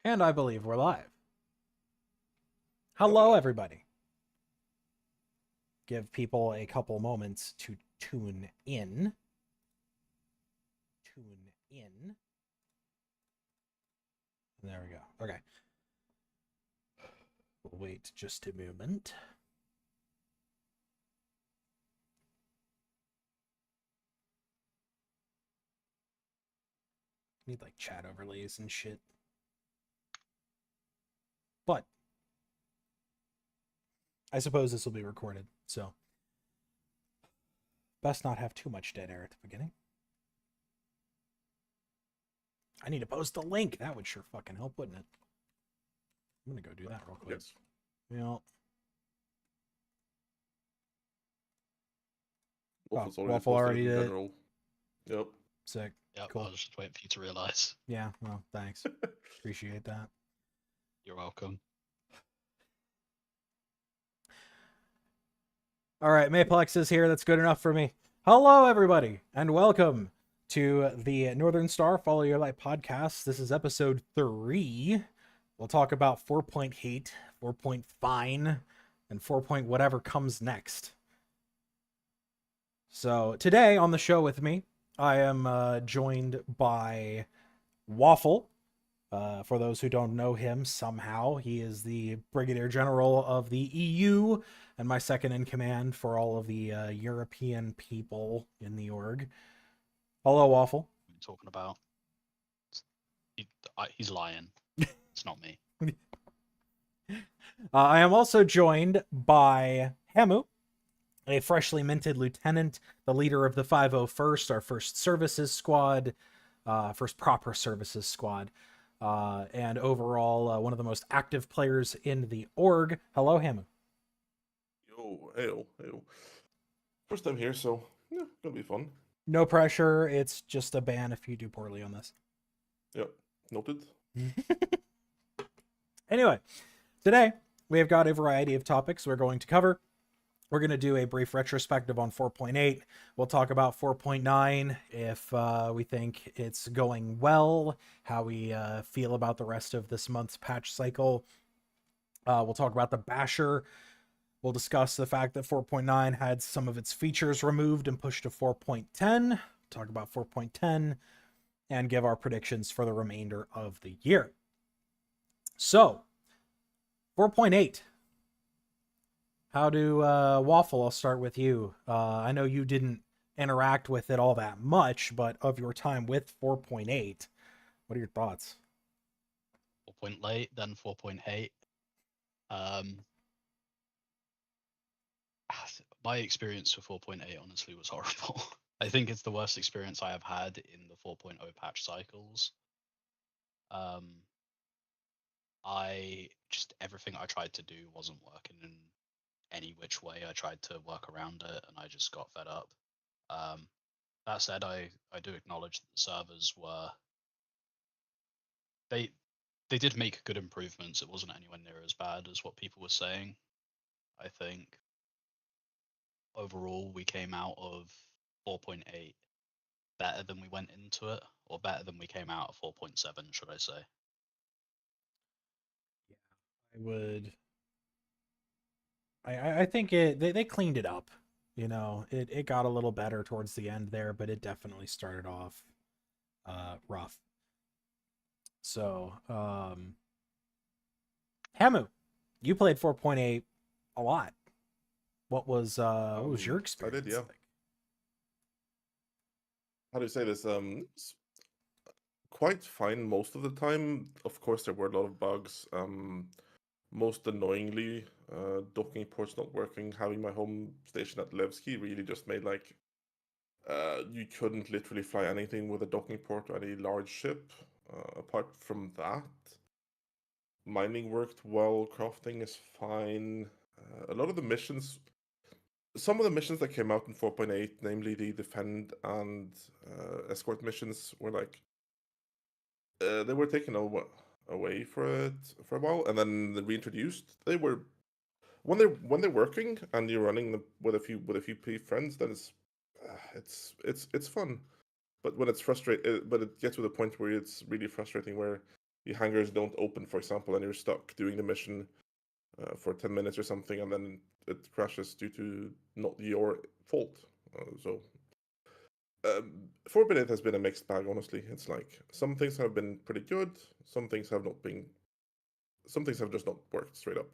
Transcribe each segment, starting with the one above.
And I believe we're live. Hello, everybody. Give people a couple moments to tune in. Tune in. There we go. Okay. We'll wait just a moment. Need like chat overlays and shit. But I suppose this will be recorded, so best not have too much dead air at the beginning. I need to post a link. That would sure fucking help, wouldn't it? I'm gonna go do that real quick. Yes. Yeah. Waffle's Oh, already Waffle posted already it in did it. general. Yep. Sick. Yep, Cool. I was just waiting for you to realise. Yeah, well, thanks. Appreciate that. You're welcome. All right, Maplex is here. That's good enough for me. Hello, everybody, and welcome to the Northern Star Follow Your Light podcast. This is episode 3. We'll talk about 4.8, 4. Fine, and 4. Whatever comes next. So today on the show with me, I am joined by Waffle. For those who don't know him somehow, he is the Brigadier General of the EU and my second in command for all of the European people in the org. Hello, Waffle. What are you talking about? He's lying. It's not me. I am also joined by Hamu, a freshly minted lieutenant, the leader of the 501st, our first services squad, first proper services squad. And overall, one of the most active players in the org. Hello, Hamu. Yo, heyo. First time here, so yeah, gonna be fun. No pressure. It's just a ban if you do poorly on this. Yep, noted. Anyway, today we have got a variety of topics we're going to cover. We're going to do a brief retrospective on 4.8. We'll talk about 4.9 if we think it's going well, how we feel about the rest of this month's patch cycle. We'll talk about the Basher. We'll discuss the fact that 4.9 had some of its features removed and pushed to 4.10. Talk about 4.10 and give our predictions for the remainder of the year. So, 4.8. How do Waffle? I'll start with you. I know you didn't interact with it all that much, but of your time with 4.8, what are your thoughts? 4 point late, then 4.8. My experience with 4.8 honestly was horrible. I think it's the worst experience I have had in the 4.0 patch cycles. Everything I tried to do wasn't working in any which way. I tried to work around it and I just got fed up. That said, I do acknowledge that the servers were they did make good improvements. It wasn't anywhere near as bad as what people were saying. I think overall we came out of 4.8 better than we went into it, or better than we came out of 4.7, should I say. I would. I think they cleaned it up. You know, it got a little better towards the end there, but it definitely started off rough. So, Hamu, you played 4.8 a lot. What was your I experience did, yeah. like? How do you say this? It's quite fine most of the time. Of course, there were a lot of bugs. Most annoyingly, docking ports not working. Having my home station at Levski really just made like you couldn't literally fly anything with a docking port or any large ship. Apart from that, mining worked well. Crafting is fine. A lot of the missions, some of the missions that came out in 4.8, namely the defend and escort missions, were like they were taken away for it for a while, and then reintroduced. They were when they're working and you're running them with a few friends, then it's fun. But when it's frustrating, but it gets to the point where it's really frustrating, where the hangars don't open, for example, and you're stuck doing the mission for 10 minutes or something, and then it crashes due to not your fault. So 4.8 has been a mixed bag, honestly. It's like some things have been pretty good, some things have not been, some things have just not worked straight up.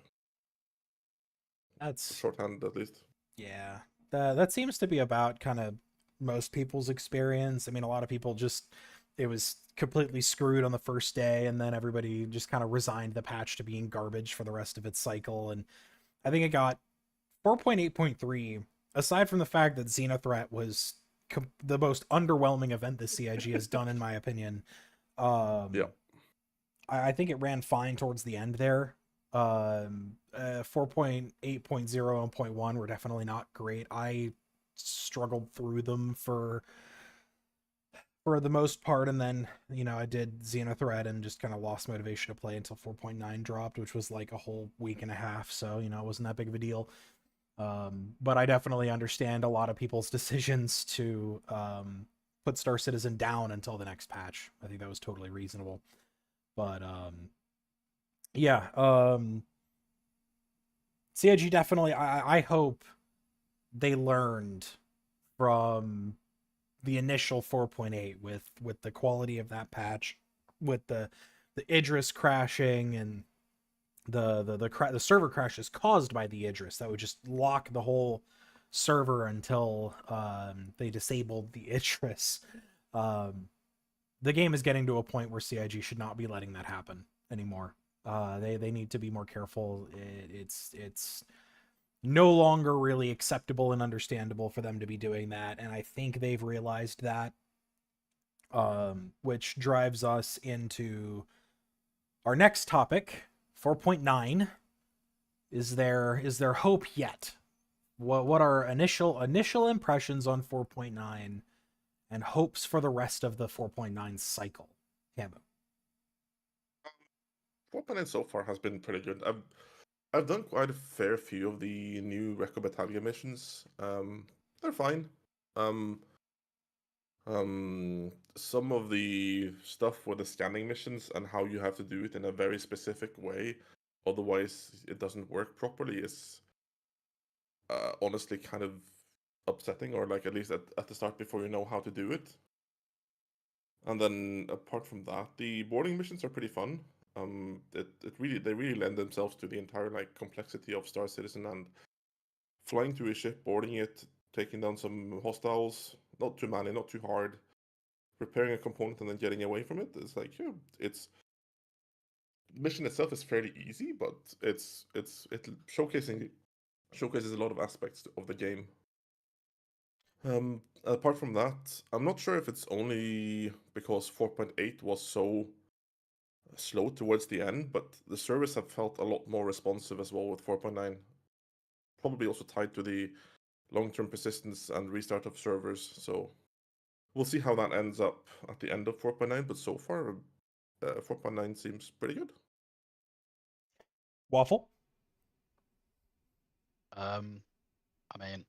That's Shorthand, at least. yeah. That seems to be about kind of most people's experience. I mean, a lot of people just it was completely screwed on the first day, and then everybody just kind of resigned the patch to being garbage for the rest of its cycle. And I think it got 4.8.3. Aside from the fact that Xenothreat was the most underwhelming event the CIG has done, in my opinion. Yeah. I think it ran fine towards the end there. 4.8.0 and 0.1 were definitely not great. I struggled through them for the most part, and then I did Xenothreat and just kind of lost motivation to play until 4.9 dropped, which was like a whole week and a half, so it wasn't that big of a deal. But I definitely understand a lot of people's decisions to put Star Citizen down until the next patch. I think that was totally reasonable. But yeah, CIG definitely. I hope they learned from the initial 4.8 with the quality of that patch, with the Idris crashing and the server crashes caused by the Idris that would just lock the whole server until they disabled the Idris. The game is getting to a point where CIG should not be letting that happen anymore. They need to be more careful. It's no longer really acceptable and understandable for them to be doing that, and I think they've realized that. Which drives us into our next topic, 4.9. Is there hope yet? What are initial impressions on 4.9 and hopes for the rest of the 4.9 cycle? Camu. 4.9 so far has been pretty good. I've done quite a fair few of the new Recco Battalion missions. They're fine. Some of the stuff with the scanning missions and how you have to do it in a very specific way, otherwise it doesn't work properly, is honestly kind of upsetting, or like at least at the start before you know how to do it. And then apart from that, the boarding missions are pretty fun. They really lend themselves to the entire like complexity of Star Citizen, and flying to a ship, boarding it, taking down some hostiles, not too many, not too hard, repairing a component and then getting away from it. It's like, yeah, it's mission itself is fairly easy, but it showcases a lot of aspects of the game. Apart from that, I'm not sure if it's only because 4.8 was so slow towards the end, but the servers have felt a lot more responsive as well with 4.9. Probably also tied to the long-term persistence and restart of servers. So we'll see how that ends up at the end of 4.9. But so far, 4.9 seems pretty good. Waffle. I mean,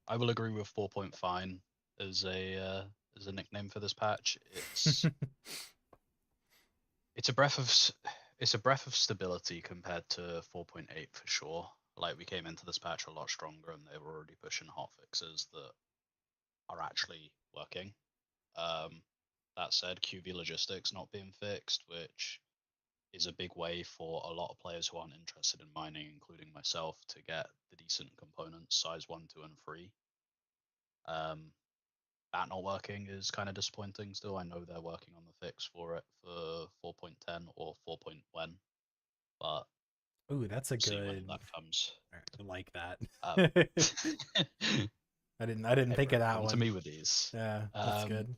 I will agree with 4.5 as a nickname for this patch. It's a breath of stability compared to 4.8 for sure. Like, we came into this patch a lot stronger, and they were already pushing hot fixes that are actually working. That said, QV logistics not being fixed, which is a big way for a lot of players who aren't interested in mining, including myself, to get the decent components size 1, 2, and 3. That not working is kind of disappointing still. I know they're working on the fix for it for 4.10 or 4.1, but Ooh, that's a we'll see when good. that comes. I like that. Um, I didn't hey, think bro, of that come one. to me with these. Yeah, that's good.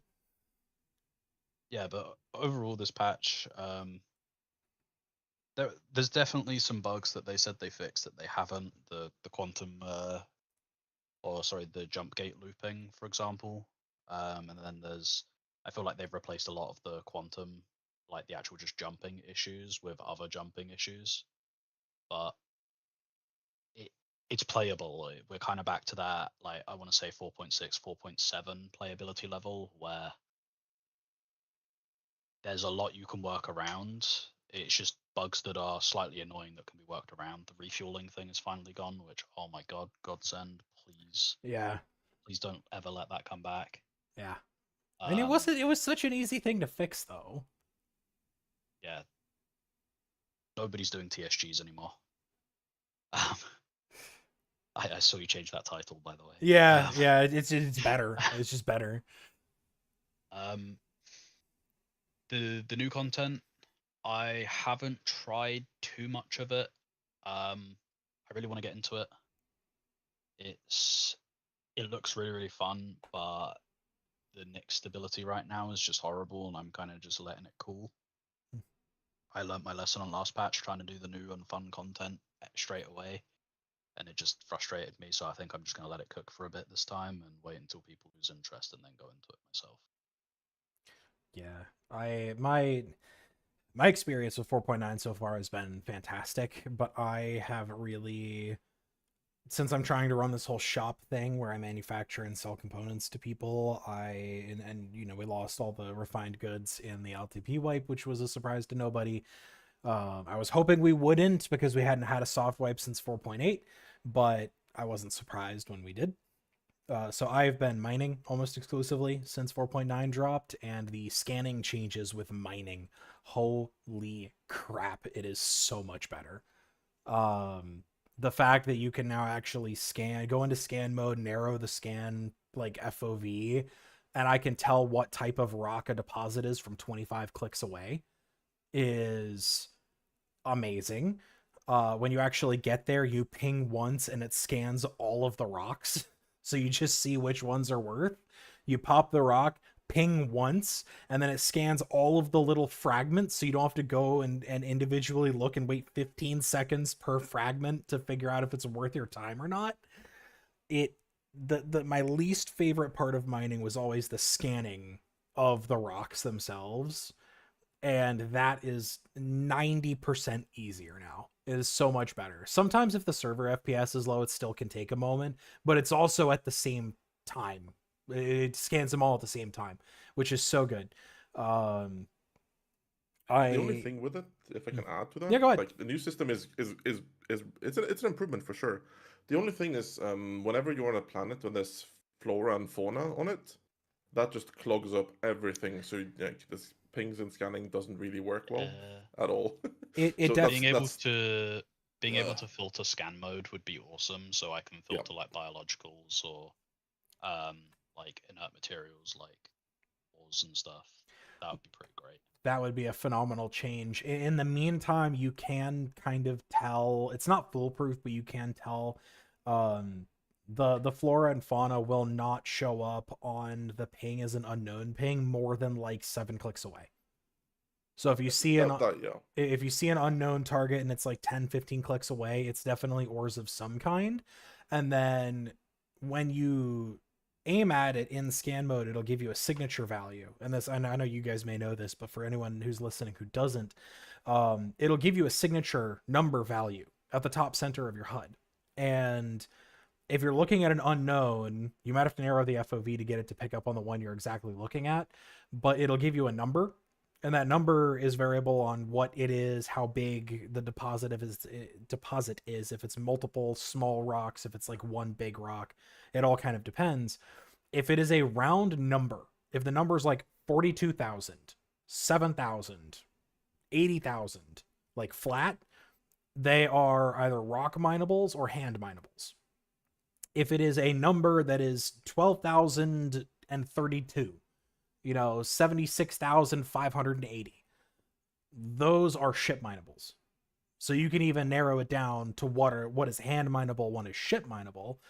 Yeah, but overall, this patch, there's definitely some bugs that they said they fixed that they haven't. The quantum, the jump gate looping, for example. And then I feel like they've replaced a lot of the quantum, like the actual just jumping issues, with other jumping issues. But it's playable. We're kind of back to that, like, I want to say 4.6, 4.7 playability level, where there's a lot you can work around. It's just bugs that are slightly annoying that can be worked around. The refueling thing is finally gone, which, oh my god, godsend. Yeah. Please don't ever let that come back. Yeah. And it was such an easy thing to fix though. Yeah. Nobody's doing TSGs anymore. I saw you change that title, by the way. Yeah, it's better. It's just better. The new content, I haven't tried too much of it. I really want to get into it. It looks really, really fun, but the Nick stability right now is just horrible, and I'm kind of just letting it cool. I learned my lesson on last patch, trying to do the new and fun content straight away, and it just frustrated me. So I think I'm just going to let it cook for a bit this time and wait until people lose interest and then go into it myself. Yeah, my experience with 4.9 so far has been fantastic, but I have really, since I'm trying to run this whole shop thing where I manufacture and sell components to people, and you know, we lost all the refined goods in the LTP wipe, which was a surprise to nobody. I was hoping we wouldn't because we hadn't had a soft wipe since 4.8, but I wasn't surprised when we did. So I've been mining almost exclusively since 4.9 dropped, and the scanning changes with mining, holy crap, it is so much better. The fact that you can now actually go into scan mode, narrow the scan like FOV, and I can tell what type of rock a deposit is from 25 clicks away is amazing. When you actually get there, you ping once and it scans all of the rocks. So you just see which ones are worth. You pop the rock, ping once, and then it scans all of the little fragments, so you don't have to go and individually look and wait 15 seconds per fragment to figure out if it's worth your time or not. My least favorite part of mining was always the scanning of the rocks themselves, and that is 90% easier now. It is so much better. Sometimes if the server FPS is low, it still can take a moment, but it's also at the same time. It scans them all at the same time, which is so good. The only thing with it, if I can add to that, yeah, go ahead. Like the new system is it's an improvement for sure. The only thing is, whenever you're on a planet and there's flora and fauna on it, that just clogs up everything. So like this pings and scanning doesn't really work well at all. It So does. Being able to filter scan mode would be awesome. So I can filter like biologicals or like inert materials like ores and stuff. That would be pretty great. That would be a phenomenal change. In the meantime, you can kind of tell, it's not foolproof, but you can tell the flora and fauna will not show up on the ping as an unknown ping more than like 7 clicks away. So if you see if you see an unknown target and it's like 10-15 clicks away, it's definitely ores of some kind. And then when you aim at it in scan mode, it'll give you a signature value. And this, I know you guys may know this, but for anyone who's listening who doesn't, it'll give you a signature number value at the top center of your HUD. And if you're looking at an unknown, you might have to narrow the FOV to get it to pick up on the one you're exactly looking at, but it'll give you a number. And that number is variable on what it is, how big the deposit is, if it's multiple small rocks, if it's like one big rock, it all kind of depends. If it is a round number, if the number is like 42,000, 7,000, 80,000, like flat, they are either rock minables or hand minables. If it is a number that is 12,032, 76,580, those are ship minables. So you can even narrow it down to what is hand mineable, what is ship mineable,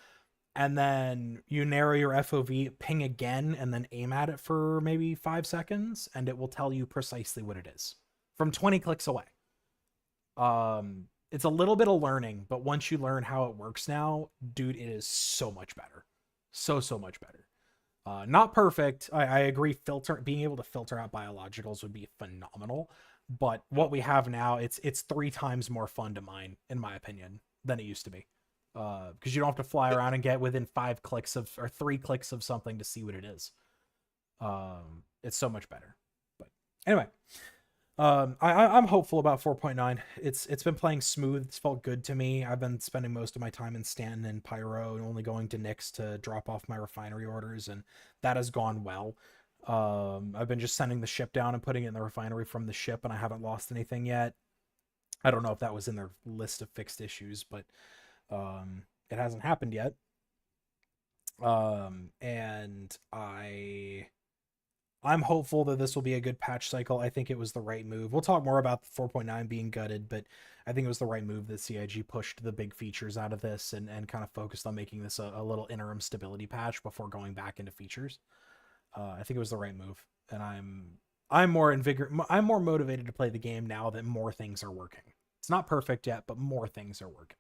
and then you narrow your FOV, ping again, and then aim at it for maybe 5 seconds, and it will tell you precisely what it is from 20 clicks away. It's a little bit of learning, but once you learn how it works now, dude, it is so much better. So much better. Not perfect. I agree. Being able to filter out biologicals would be phenomenal. But what we have now, it's 3 times more fun to mine, in my opinion, than it used to be. Because you don't have to fly around and get within 3 clicks of something to see what it is. It's so much better. But Anyway, I'm hopeful about 4.9. It's been playing smooth. It's felt good to me. I've been spending most of my time in Stanton and Pyro, and only going to Nyx to drop off my refinery orders, and that has gone well. I've been just sending the ship down and putting it in the refinery from the ship, and I haven't lost anything yet. I don't know if that was in their list of fixed issues, but it hasn't happened yet. And I'm hopeful that this will be a good patch cycle. I think it was the right move. We'll talk more about 4.9 being gutted, but I think it was the right move that CIG pushed the big features out of this and kind of focused on making this a little interim stability patch before going back into features. I think it was the right move, and I'm more motivated to play the game now that more things are working. It's not perfect yet, but more things are working.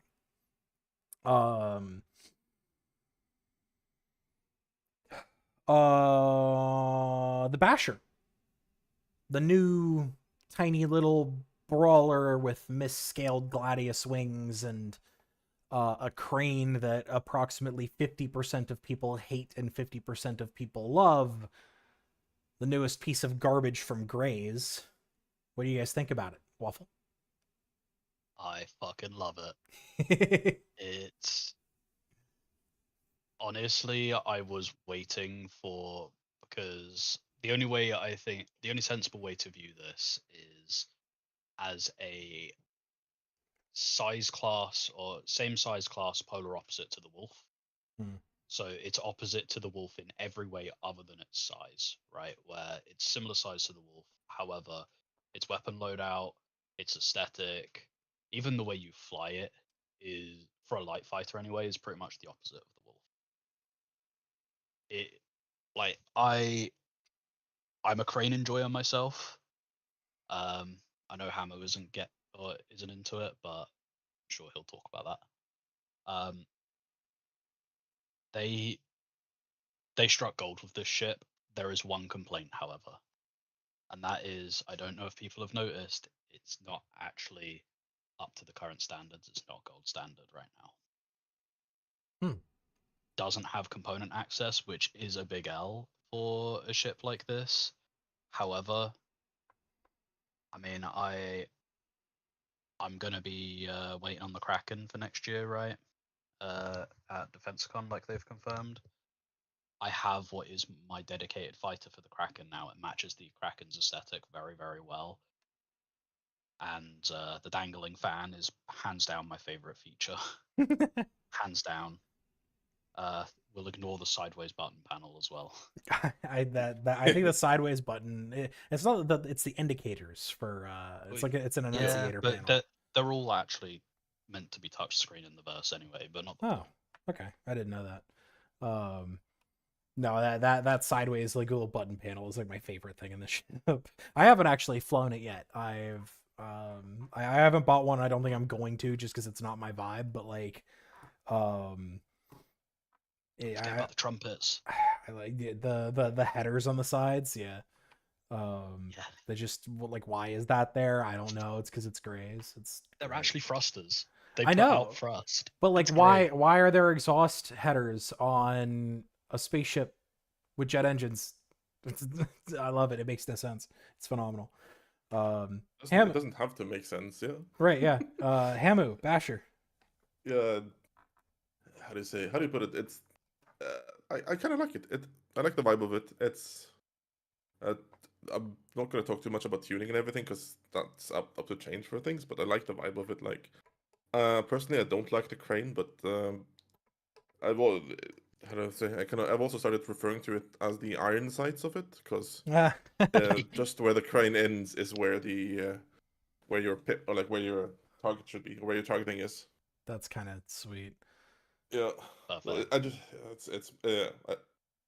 The Basher, the new tiny little brawler with misscaled gladius wings and a crane that approximately 50% of people hate and 50% of people love. The newest piece of garbage from Grays. What do you guys think about it, Waffle? I fucking love it. It's honestly, I was waiting for, because the only sensible way to view this is as a size class or same size class polar opposite to the wolf. Hmm. So it's opposite to the wolf in every way other than its size, right? Where it's similar size to the wolf. However, its weapon loadout, its aesthetic, even the way you fly it is, for a light fighter anyway, is pretty much the opposite of the wolf. It like I'm a crane enjoyer myself. I know Hammer isn't into it, but I'm sure he'll talk about that. They struck gold with this ship. There is one complaint, however, and that is, I don't know if people have noticed, it's not actually up to the current standards. It's not gold standard right now. Doesn't have component access, which is a big L for a ship like this. However, I mean, I'm gonna be waiting on the Kraken for next year, right? At DefenseCon, like they've confirmed. I have what is my dedicated fighter for the Kraken now. It matches the Kraken's aesthetic very, very well. And the dangling fan is hands down my favorite feature. Hands down. We'll ignore the sideways button panel as well. I think the sideways button, it's not the, it's the indicators for it's like it's an enunciator but panel. they're all actually meant to be touch screen in the verse anyway, but not the Oh, okay. I didn't know that. No, that sideways like little button panel is like my favorite thing in the ship. I haven't actually flown it yet. I haven't bought one. I don't think I'm going to, just because it's not my vibe. But like, Forget about the trumpets. I like the headers on the sides. Yeah. Yeah. They just like, why is that there? I don't know. It's because it's Grays. They're great. actually thrusters. They I put know. out thrust. But like, It's why great. are there exhaust headers on a spaceship with jet engines? I love it. It makes no sense. It's phenomenal. It doesn't have to make sense, yeah. Right, yeah. Hamu, Basher. Yeah. How do you put it? It's I kind of like it. I like the vibe of it. It's I'm not going to talk too much about tuning and everything because that's up to change for things. But I like the vibe of it. Like, personally, I don't like the crane, but I've how do I say? I've also started referring to it as the iron sights of it because just where the crane ends is where the where your pit or like where your target should be, or where your targeting is. That's kind of sweet. Yeah. Perfect. I just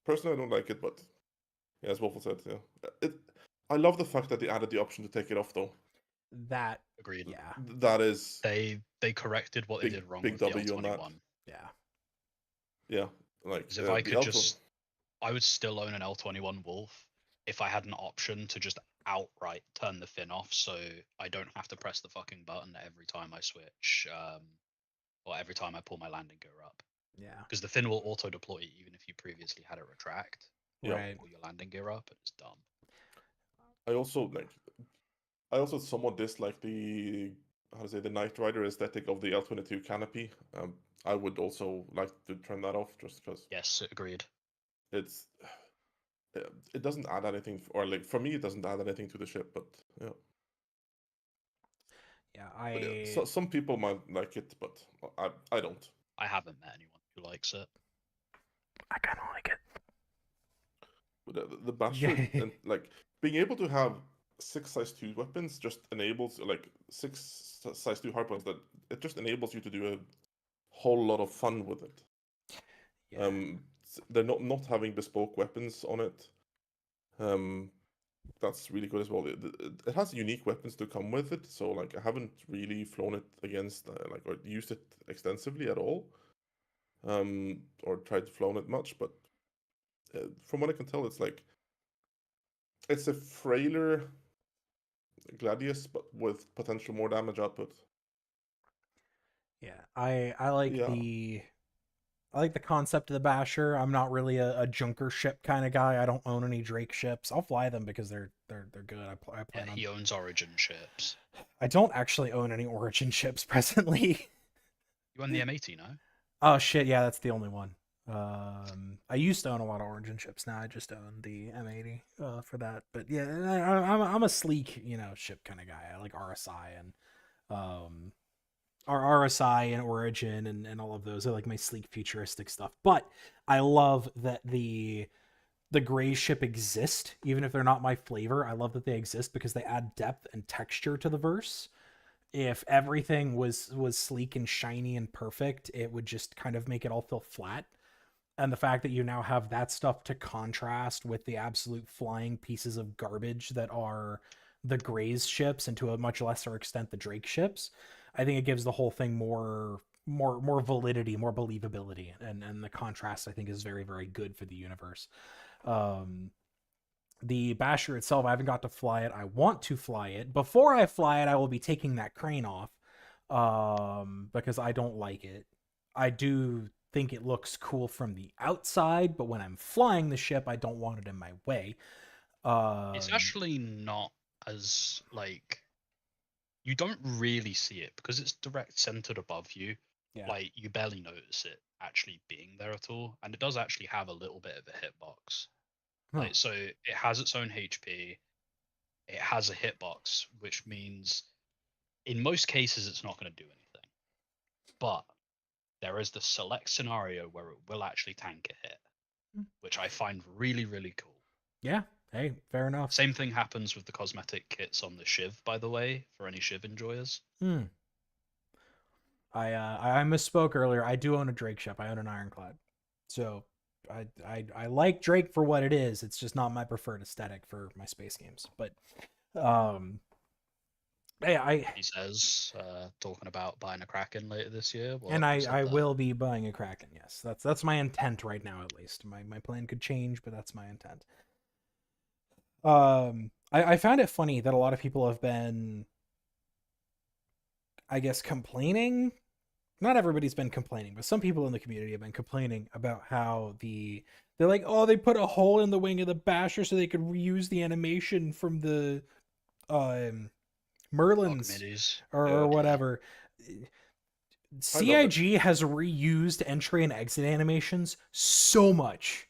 personally I don't like it, but yeah, as Waffle said, yeah. I love the fact that they added the option to take it off though. That Agreed. yeah. That is They corrected what they did wrong big with the W on that. L21. Yeah. Yeah, like 'Cause if I the could L20 I would still own an L21 Wolf if I had an option to just outright turn the fin off, so I don't have to press the fucking button every time I switch, or every time I pull my landing gear up. Yeah. Because the fin will auto deploy even if you previously had it retract. Right. Pull your landing gear up, and it's dumb. I also like. I also somewhat dislike the how to say the Knight Rider aesthetic of the L22 canopy. I would also like to turn that off just because Yes, agreed. it's it doesn't add anything, or like for me, it doesn't add anything to the ship. But yeah, Yeah, but yeah, so some people might like it, but I don't. I haven't met anyone who likes it. I kind of like it. But the Basher Yeah. and like being able to have 6 size 2 weapons just enables like 6 size 2 hardpoints that it just enables you to do a whole lot of fun with it. Yeah. They're not having bespoke weapons on it. That's really good as well. It has unique weapons to come with it, so like I haven't really flown it against like or used it extensively at all, or tried to flown it much. But from what I can tell, it's like it's a frailer Gladius, but with potential more damage output. Yeah. I like Yeah, I like the concept of the Basher. I'm not really a junker ship kind of guy. I don't own any Drake ships. I'll fly them because they're good. I Yeah, plan on. he owns Origin ships. I don't actually own any Origin ships presently. You own the M80, no? Oh shit, yeah, that's the only one. I used to own a lot of Origin ships. Now I just own the M80 for that. But yeah, I'm a sleek, ship kind of guy. I like RSI and um RSI and Origin and all of those. I like my sleek futuristic stuff. But I love that the gray ship exist, even if they're not my flavor. I love that they exist because they add depth and texture to the verse. If everything was sleek and shiny and perfect, it would just kind of make it all feel flat. And the fact that you now have that stuff to contrast with the absolute flying pieces of garbage that are the Grays ships, and to a much lesser extent the Drake ships, I think it gives the whole thing more validity, more believability, and the contrast I think is very very good for the universe. Um, the Basher itself, I haven't got to fly it. I want to fly it. Before I fly it, I will be taking that crane off because I don't like it. I do think it looks cool from the outside, but when I'm flying the ship, I don't want it in my way. It's actually not as like you don't really see it because it's direct centered above you. Yeah. Like you barely notice it actually being there at all, and it does actually have a little bit of a hitbox. Huh. Like so, it has its own HP. It has a hitbox, which means in most cases it's not going to do anything. But there is the select scenario where it will actually tank a hit, which I find really really cool. Yeah. Hey, fair enough. Same thing happens with the cosmetic kits on the Shiv, by the way, for any Shiv enjoyers. I misspoke earlier. I do own a Drake ship. I own an Ironclad. So I like Drake for what it is. It's just not my preferred aesthetic for my space games. But hey, He says, talking about buying a Kraken later this year. What, and who said I that? will be buying a Kraken. Yes, that's my intent right now. At least my plan could change, but that's my intent. I found it funny that a lot of people have been, I guess, complaining. Not everybody's been complaining, but some people in the community have been complaining about how they're like, oh, they put a hole in the wing of the Basher so they could reuse the animation from the Merlin's Archimedes. or whatever. I love it. CIG has reused entry and exit animations so much.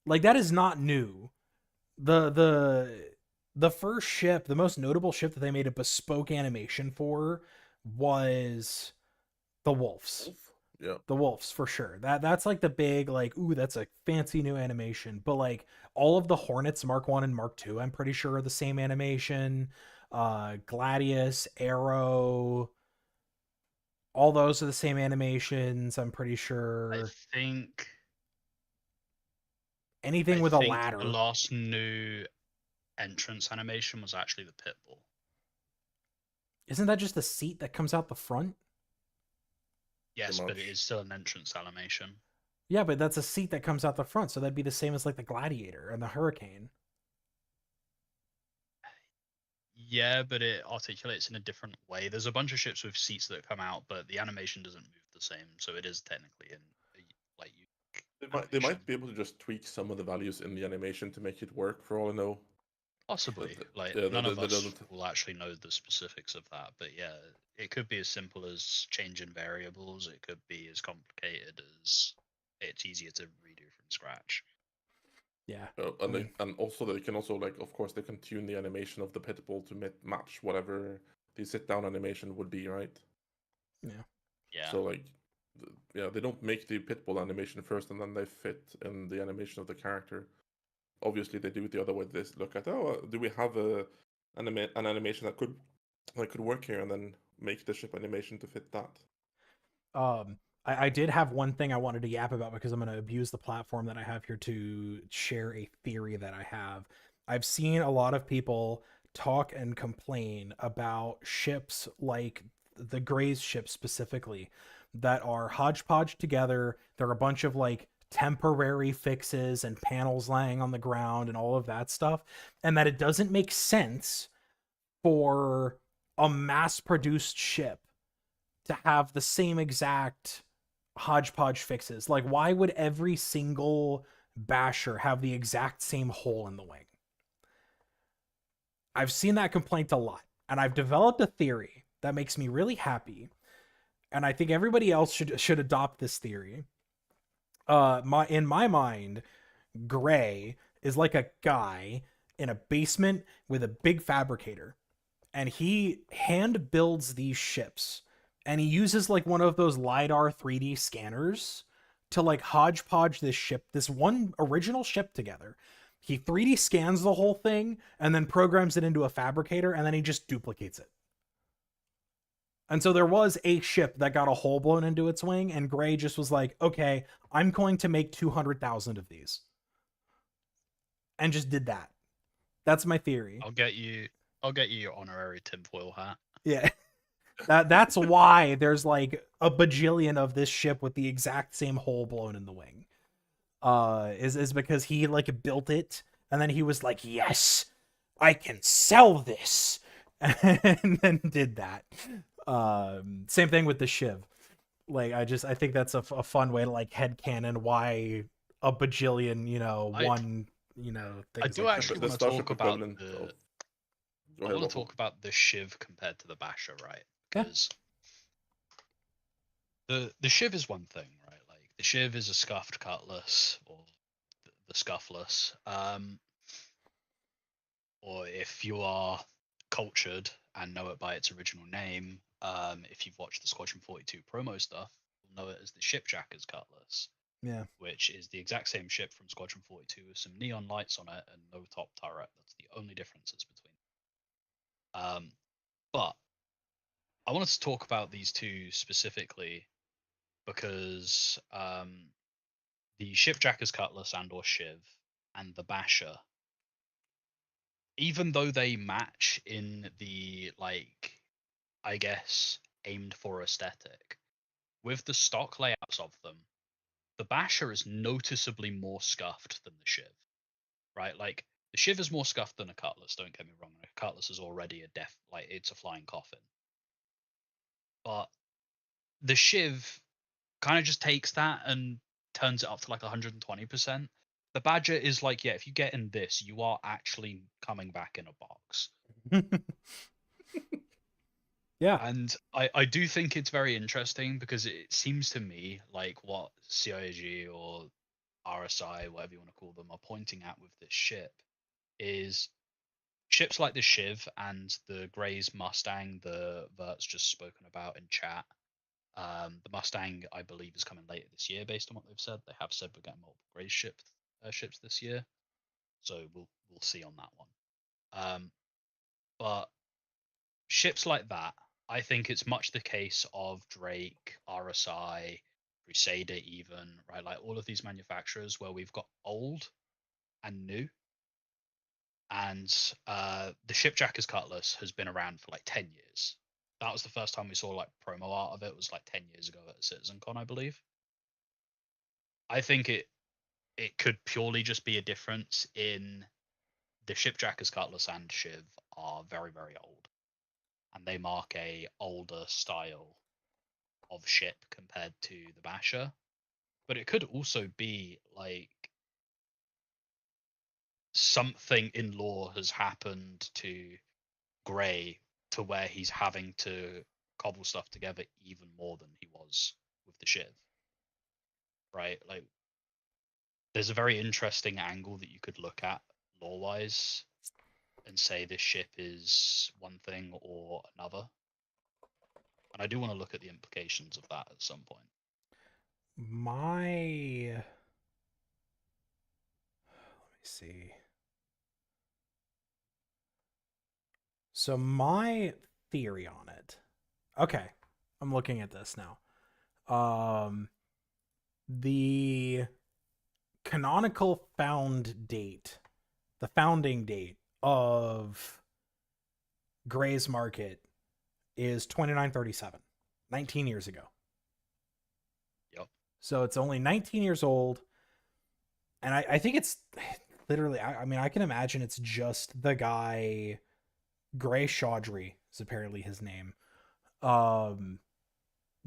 Like that is not new. The first ship, the most notable ship that they made a bespoke animation for was the Wolves. Yeah. The Wolves for sure. That's like the big like, ooh, that's a fancy new animation. But like all of the Hornets Mark 1 and Mark 2, I'm pretty sure are the same animation. Gladius, Arrow, all those are the same animations, I'm pretty I sure. think Anything I with a think ladder. the last new entrance animation was actually the Pitbull. Isn't that just the seat that comes out the front? Yes, but it much. is still an entrance animation. Yeah, but that's a seat that comes out the front, so that'd be the same as like the Gladiator and the Hurricane. Yeah, but it articulates in a different way. There's a bunch of ships with seats that come out, but the animation doesn't move the same, so it is technically in like They might be able to just tweak some of the values in the animation to make it work. For all I know, Possibly. Like yeah, none of they us don't. will actually know the specifics of that, but yeah, it could be as simple as changing variables. It could be as complicated as it's easier to redo from scratch. Yeah. And mean- and also they can also like, of course, they can tune the animation of the pitbull to match whatever the sit down animation would be, right? Yeah. Yeah. So like, yeah, they don't make the pitbull animation first and then they fit in the animation of the character. Obviously, they do it the other way. They look at, oh, do we have an animation that could work here, and then make the ship animation to fit that. I did have one thing I wanted to yap about because I'm going to abuse the platform that I have here to share a theory that I have. I've seen a lot of people talk and complain about ships like the Gray's ship specifically that are hodgepodge together. There are a bunch of like temporary fixes and panels lying on the ground and all of that stuff, and that it doesn't make sense for a mass produced ship to have the same exact hodgepodge fixes. Like, why would every single basher have the exact same hole in the wing? I've seen that complaint a lot, and I've developed a theory that makes me really happy, and I think everybody else should adopt this theory. In my mind, Gray is like a guy in a basement with a big fabricator, and he hand builds these ships, and he uses like one of those lidar 3D scanners to like hodgepodge this one original ship together. He 3D scans the whole thing and then programs it into a fabricator, and then he just duplicates it. And so there was a ship that got a hole blown into its wing, and Gray just was like, okay, I'm going to make 200,000 of these. And just did that. That's my theory. I'll get you your honorary tinfoil hat. Yeah. That's why there's like a bajillion of this ship with the exact same hole blown in the wing. Is because he like built it and then he was like, yes, I can sell this, and then did that. Same thing with the Shiv. Like I think that's a fun way to like headcanon why a bajillion, one, I things do like actually The want to Starship talk about equivalent the. of. Go I ahead, want to Waffle. talk about the Shiv compared to the Basher, right? Yeah. Because the Shiv is one thing, right? Like the Shiv is a scuffed cutlass or the scuffless. Or if you are cultured and know it by its original name, if you've watched the Squadron 42 promo stuff, you'll know it as the Shipjacker's Cutlass, Yeah. which is the exact same ship from Squadron 42 with some neon lights on it and no top turret. That's the only differences between them. But I wanted to talk about these two specifically because the Shipjacker's Cutlass and or Shiv and the Basher, even though they match in the like, I guess, aimed for aesthetic, with the stock layouts of them, the Basher is noticeably more scuffed than the Shiv, right? Like the Shiv is more scuffed than a Cutlass. Don't get me wrong. A Cutlass is already it's a flying coffin. But the Shiv kind of just takes that and turns it up to like 120%. The Badger is like, yeah, if you get in this, you are actually coming back in a box. Yeah. And I do think it's very interesting because it seems to me like what CIG or RSI, whatever you want to call them, are pointing at with this ship is ships like the Shiv and the Gray's Mustang, the Vert's just spoken about in chat. The Mustang, I believe, is coming later this year based on what they've said. They have said we're getting multiple Gray's ships this year. So we'll see on that one. But ships like that, I think it's much the case of Drake, RSI, Crusader, even, right? Like all of these manufacturers where we've got old and new. And the Shipjacker's Cutlass has been around for like 10 years. That was the first time we saw like promo art of it, was like 10 years ago at CitizenCon, I believe. I think it could purely just be a difference in the Shipjacker's Cutlass and Shiv are very, very old. And they mark a older style of ship compared to the Basher. But it could also be like something in lore has happened to Gray to where he's having to cobble stuff together even more than he was with the Shiv. Right? Like, there's a very interesting angle that you could look at lore wise and say this ship is one thing or another. And I do want to look at the implications of that at some point. Let me see. So my theory on it. Okay, I'm looking at this now. The canonical the founding date of Gray's Market is 2937, 19 years ago. Yep. So it's only 19 years old. And I think it's literally, I mean, I can imagine it's just the guy, Gray Chaudhry is apparently his name.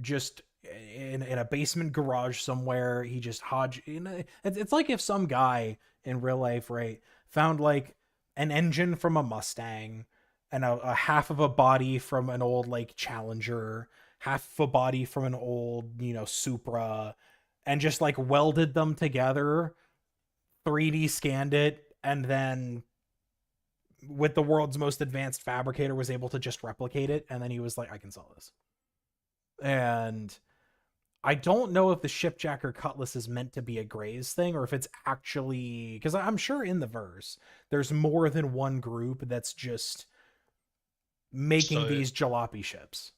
Just in a basement garage somewhere, he just it's like if some guy in real life, right, found like an engine from a Mustang and a half of a body from an old like Challenger, half of a body from an old, Supra, and just like welded them together, 3D scanned it, and then with the world's most advanced fabricator was able to just replicate it, and then he was like, I can sell this. And I don't know if the Shipjacker Cutlass is meant to be a Gray's thing or if it's actually, because I'm sure in the verse there's more than one group that's just making these jalopy ships.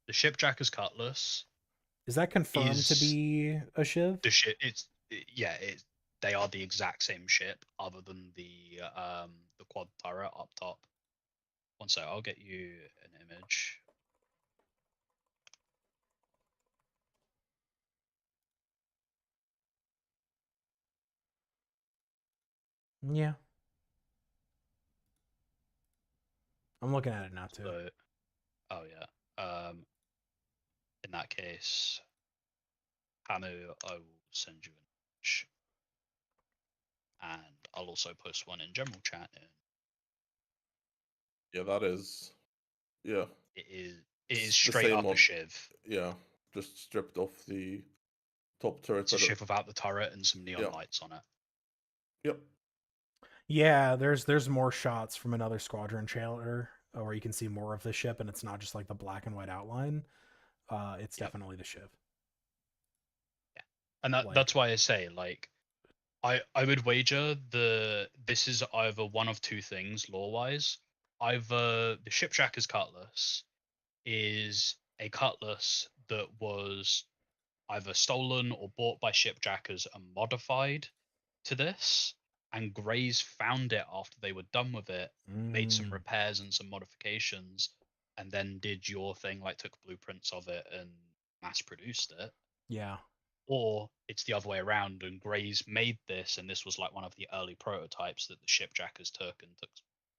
The Shipjacker's Cutlass is that confirmed to be a Shiv? The ship, they are the exact same ship, other than the quad turret up top. One sec, I'll get you an image. Yeah. I'm looking at it now too. So, oh yeah. In that case, Hamu, I will send you an image, and I'll also post one in general chat. Yeah, that is. Yeah. It is The straight same up a one. Shiv. Yeah, just stripped off the top turret. It's a Shiv without the turret and some neon Yeah. lights on it. Yep. Yeah, there's more shots from another squadron trailer where you can see more of the ship, and it's not just like the black and white outline. It's definitely the Shiv. Yeah, and that's why I say, like, I would wager this is either one of two things lore wise. Either the Shipjacker's Cutlass is a cutlass that was either stolen or bought by Shipjackers and modified to this, and Greys found it after they were done with it, made some repairs and some modifications, and then did your thing, like took blueprints of it and mass produced it. Yeah. Or it's the other way around, and Greys made this, and this was like one of the early prototypes that the Shipjackers took and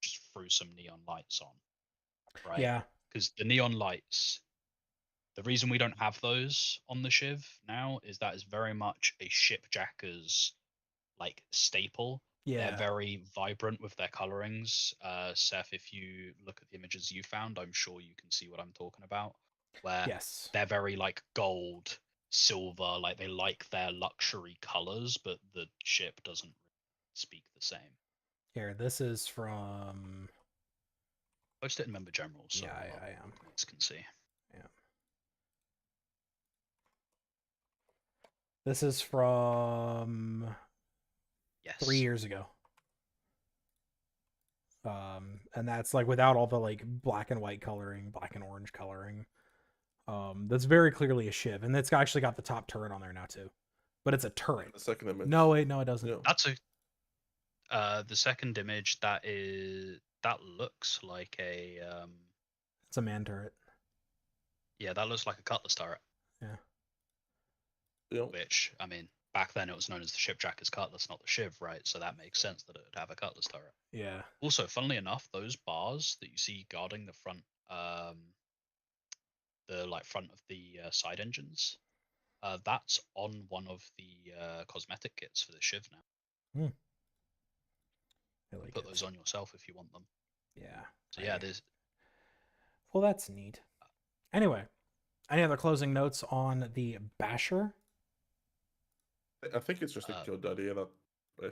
just threw some neon lights on. Right? Yeah. Because the neon lights, the reason we don't have those on the Shiv now is that is very much a Shipjacker's like staple. Yeah. They're very vibrant with their colorings. Seth, if you look at the images you found, I'm sure you can see what I'm talking about. Where yes, they're very like gold, silver, like they like their luxury colors, but the ship doesn't speak the same. Here, this is from. Post it in Member General, so yeah, I am. Can see. Yeah. This is from 3 years ago. And that's like without all the like black and white coloring, black and orange coloring. That's very clearly a Shiv, and it's actually got the top turret on there now too. But it's a turret. The second image. No, wait, no, it doesn't. Yeah. That's the second image that looks like a it's a man turret. Yeah, that looks like a cutlass turret. Yeah. Which, I mean, back then it was known as the Shipjacker's Cutlass, not the Shiv, right? So that makes sense that it would have a cutlass turret. Yeah. Also, funnily enough, those bars that you see guarding the front, the like front of the side engines, that's on one of the cosmetic kits for the Shiv now. like put it. those on yourself if you want them. Yeah. So yeah, there's Well, that's neat. Anyway, any other closing notes on the Basher? I think it's just a Uh, good idea that,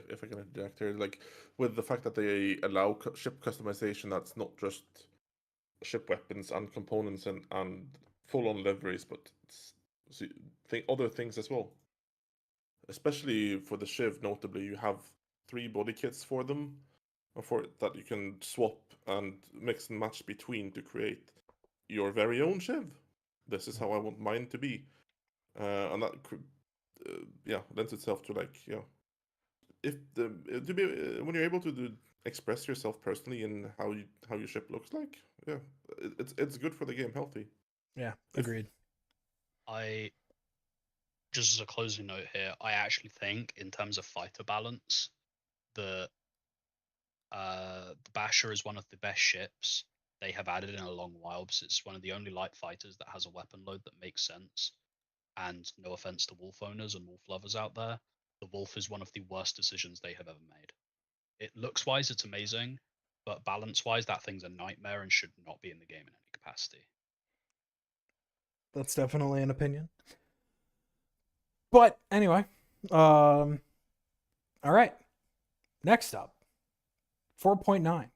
if I can interject here, like with the fact that they allow ship customization, that's not just ship weapons and components and full-on liveries, but other things as well. Especially for the Shiv, notably, you have 3 body kits for them, or for that you can swap and mix and match between to create your very own Shiv. This is how I want mine to be, and that yeah, lends itself to, like, yeah, if the to be when you're able to express yourself personally in how your ship looks like, yeah, it's good for the game, healthy. Yeah, If- agreed. I just as a closing note here, I actually think in terms of fighter balance, the Basher is one of the best ships they have added in a long while, because it's one of the only light fighters that has a weapon load that makes sense. And no offense to Wolf owners and Wolf lovers out there, the Wolf is one of the worst decisions they have ever made. It looks wise, it's amazing, but balance wise, that thing's a nightmare and should not be in the game in any capacity. That's definitely an opinion. But anyway, all right. Next up, 4.9.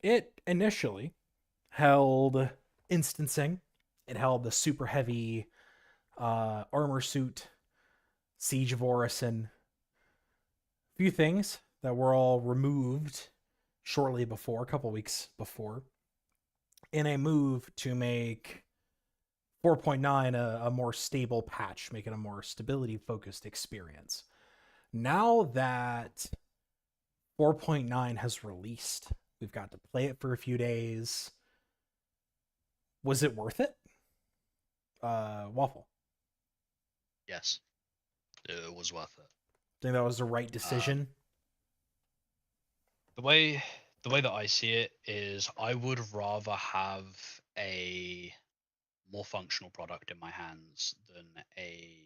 It initially held instancing. It held the super heavy armor suit, Siege of Orison. A few things that were all removed shortly before, a couple weeks before, in a move to make 4.9 a more stable patch, make it a more stability focused experience. Now that 4.9 has released, we've got to play it for a few days. Was it worth it? Waffle. Yes, it was worth it. Think that was the right decision? The way that I see it is, I would rather have a more functional product in my hands than a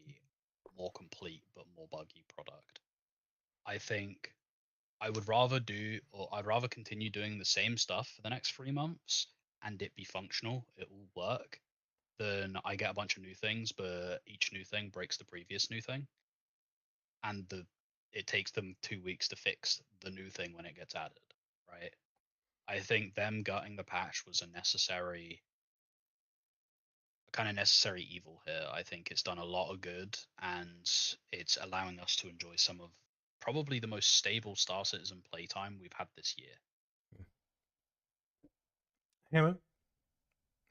more complete but more buggy product. I think I'd rather continue doing the same stuff for the next 3 months and it be functional, it will work, than I get a bunch of new things, but each new thing breaks the previous new thing. And it takes them 2 weeks to fix the new thing when it gets added, right? I think them gutting the patch was a kind of necessary evil here. I think it's done a lot of good, and it's allowing us to enjoy some of probably the most stable Star Citizen playtime we've had this year. Hammer?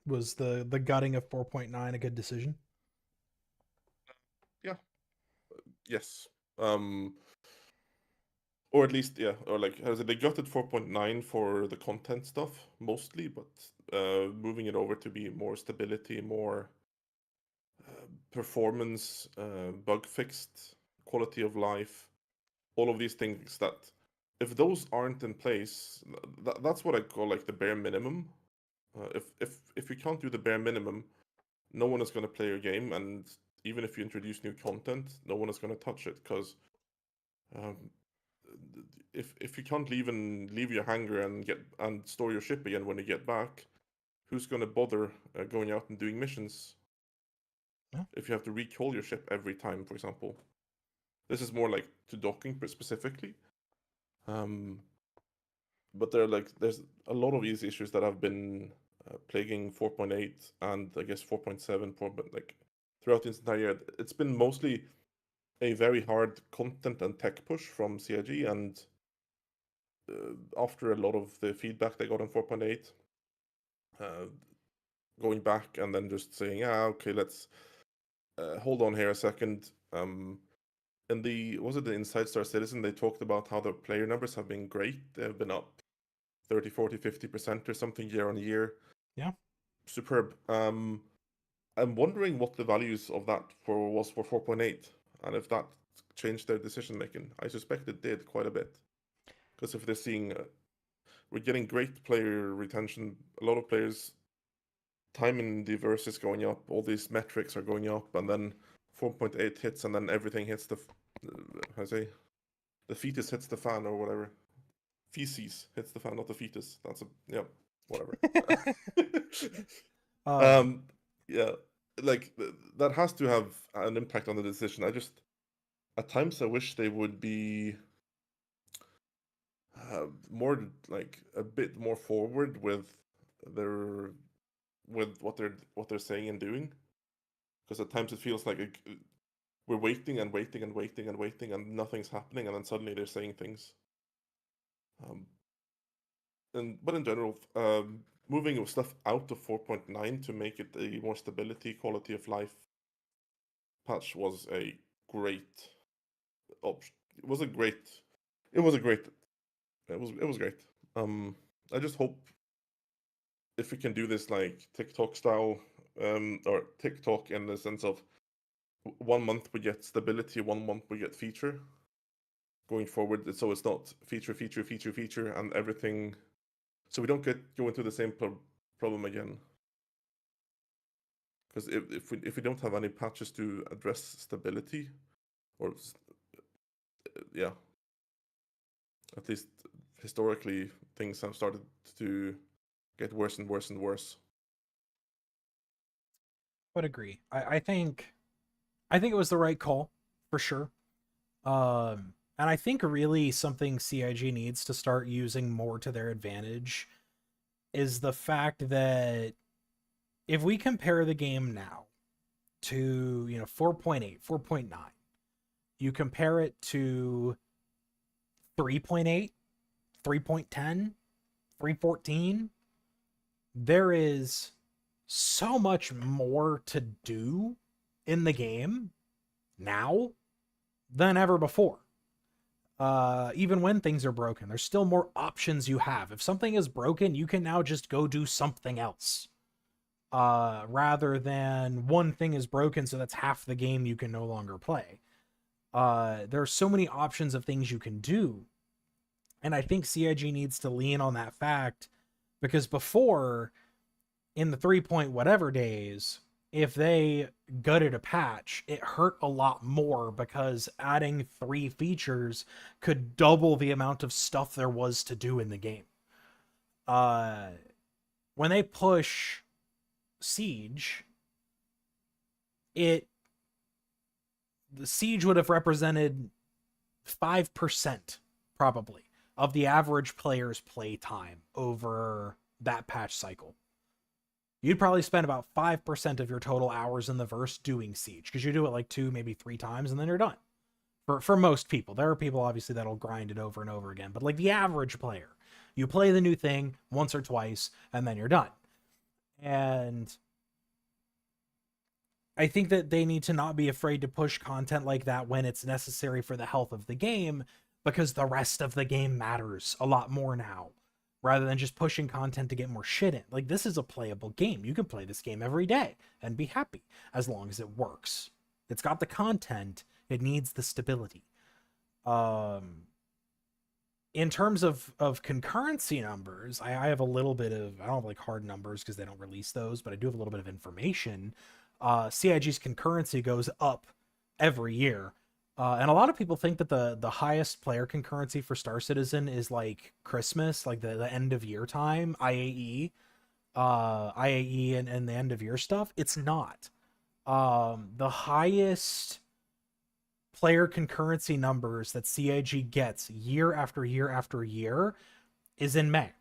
Was the gutting of 4.9 a good decision? Yeah. Yes. Or at least, yeah, or like, they gutted 4.9 for the content stuff mostly, but moving it over to be more stability, more performance, bug fixed, quality of life, all of these things that, if those aren't in place, that's what I call like the bare minimum. If you can't do the bare minimum, no one is going to play your game, and even if you introduce new content, no one is going to touch it, because um, if you can't leave your hangar and store your ship again when you get back, who's going to bother going out and doing missions? Yeah. If you have to recall your ship every time, for example. This is more like to docking specifically. But there's a lot of these issues that have been plaguing 4.8 and I guess 4.7 like throughout the entire year. It's been mostly a very hard content and tech push from CIG, and after a lot of the feedback they got on 4.8, going back and then just saying, okay, let's hold on here a second. In the Inside Star Citizen, they talked about how the player numbers have been great. They've been up 30, 40, 50% or something year on year. Yeah. Superb. I'm wondering what the values of that was for 4.8, and if that changed their decision making. I suspect it did quite a bit. Because if they're seeing, we're getting great player retention, a lot of players, time in the verse is going up, all these metrics are going up, and then 4.8 hits, and then everything hits the fetus hits the fan or whatever. feces hits the fan, not the fetus. That's a yeah, whatever. Um, Yeah, like that has to have an impact on the decision. At times I wish they would be more like a bit more forward their with what they're saying and doing, because at times it feels like we're waiting and waiting and waiting and waiting and nothing's happening, and then suddenly they're saying things. Um, but in general, moving stuff out of 4.9 to make it a more stability, quality of life patch was a great option. It was a great. It was a great. It was great. I just hope if we can do this like TikTok style, or TikTok in the sense of 1 month we get stability, 1 month we get feature. Going forward, so it's not feature, feature, feature, feature, and everything. So we don't go into the same problem again. Because if we don't have any patches to address stability, or yeah, at least historically things have started to get worse and worse and worse. would agree. I think it was the right call for sure. And I think really something CIG needs to start using more to their advantage is the fact that if we compare the game now to, 4.8, 4.9, you compare it to 3.8, 3.10, 3.14, there is so much more to do in the game now than ever before. Even when things are broken, there's still more options you have. If something is broken, you can now just go do something else. Rather than one thing is broken, so that's half the game you can no longer play. There are so many options of things you can do. And I think CIG needs to lean on that fact, because before, in the 3 point whatever days, if they gutted a patch, it hurt a lot more because adding 3 features could double the amount of stuff there was to do in the game. When they push Siege, the Siege would have represented 5% probably of the average player's play time over that patch cycle. You'd probably spend about 5% of your total hours in the verse doing Siege, because you do it like 2, maybe 3 times, and then you're done. For most people. There are people, obviously, that'll grind it over and over again, but like the average player, you play the new thing once or twice, and then you're done. And I think that they need to not be afraid to push content like that when it's necessary for the health of the game, because the rest of the game matters a lot more now, rather than just pushing content to get more shit in. Like, this is a playable game. You can play this game every day and be happy as long as it works. It's got the content. It needs the stability. In terms of concurrency numbers, I have a little bit of, I don't have like hard numbers because they don't release those, but I do have a little bit of information. CIG's concurrency goes up every year. And a lot of people think that the highest player concurrency for Star Citizen is like Christmas, like the end of year time, IAE and the end of year stuff. It's not. The highest player concurrency numbers that CIG gets year after year after year is in May,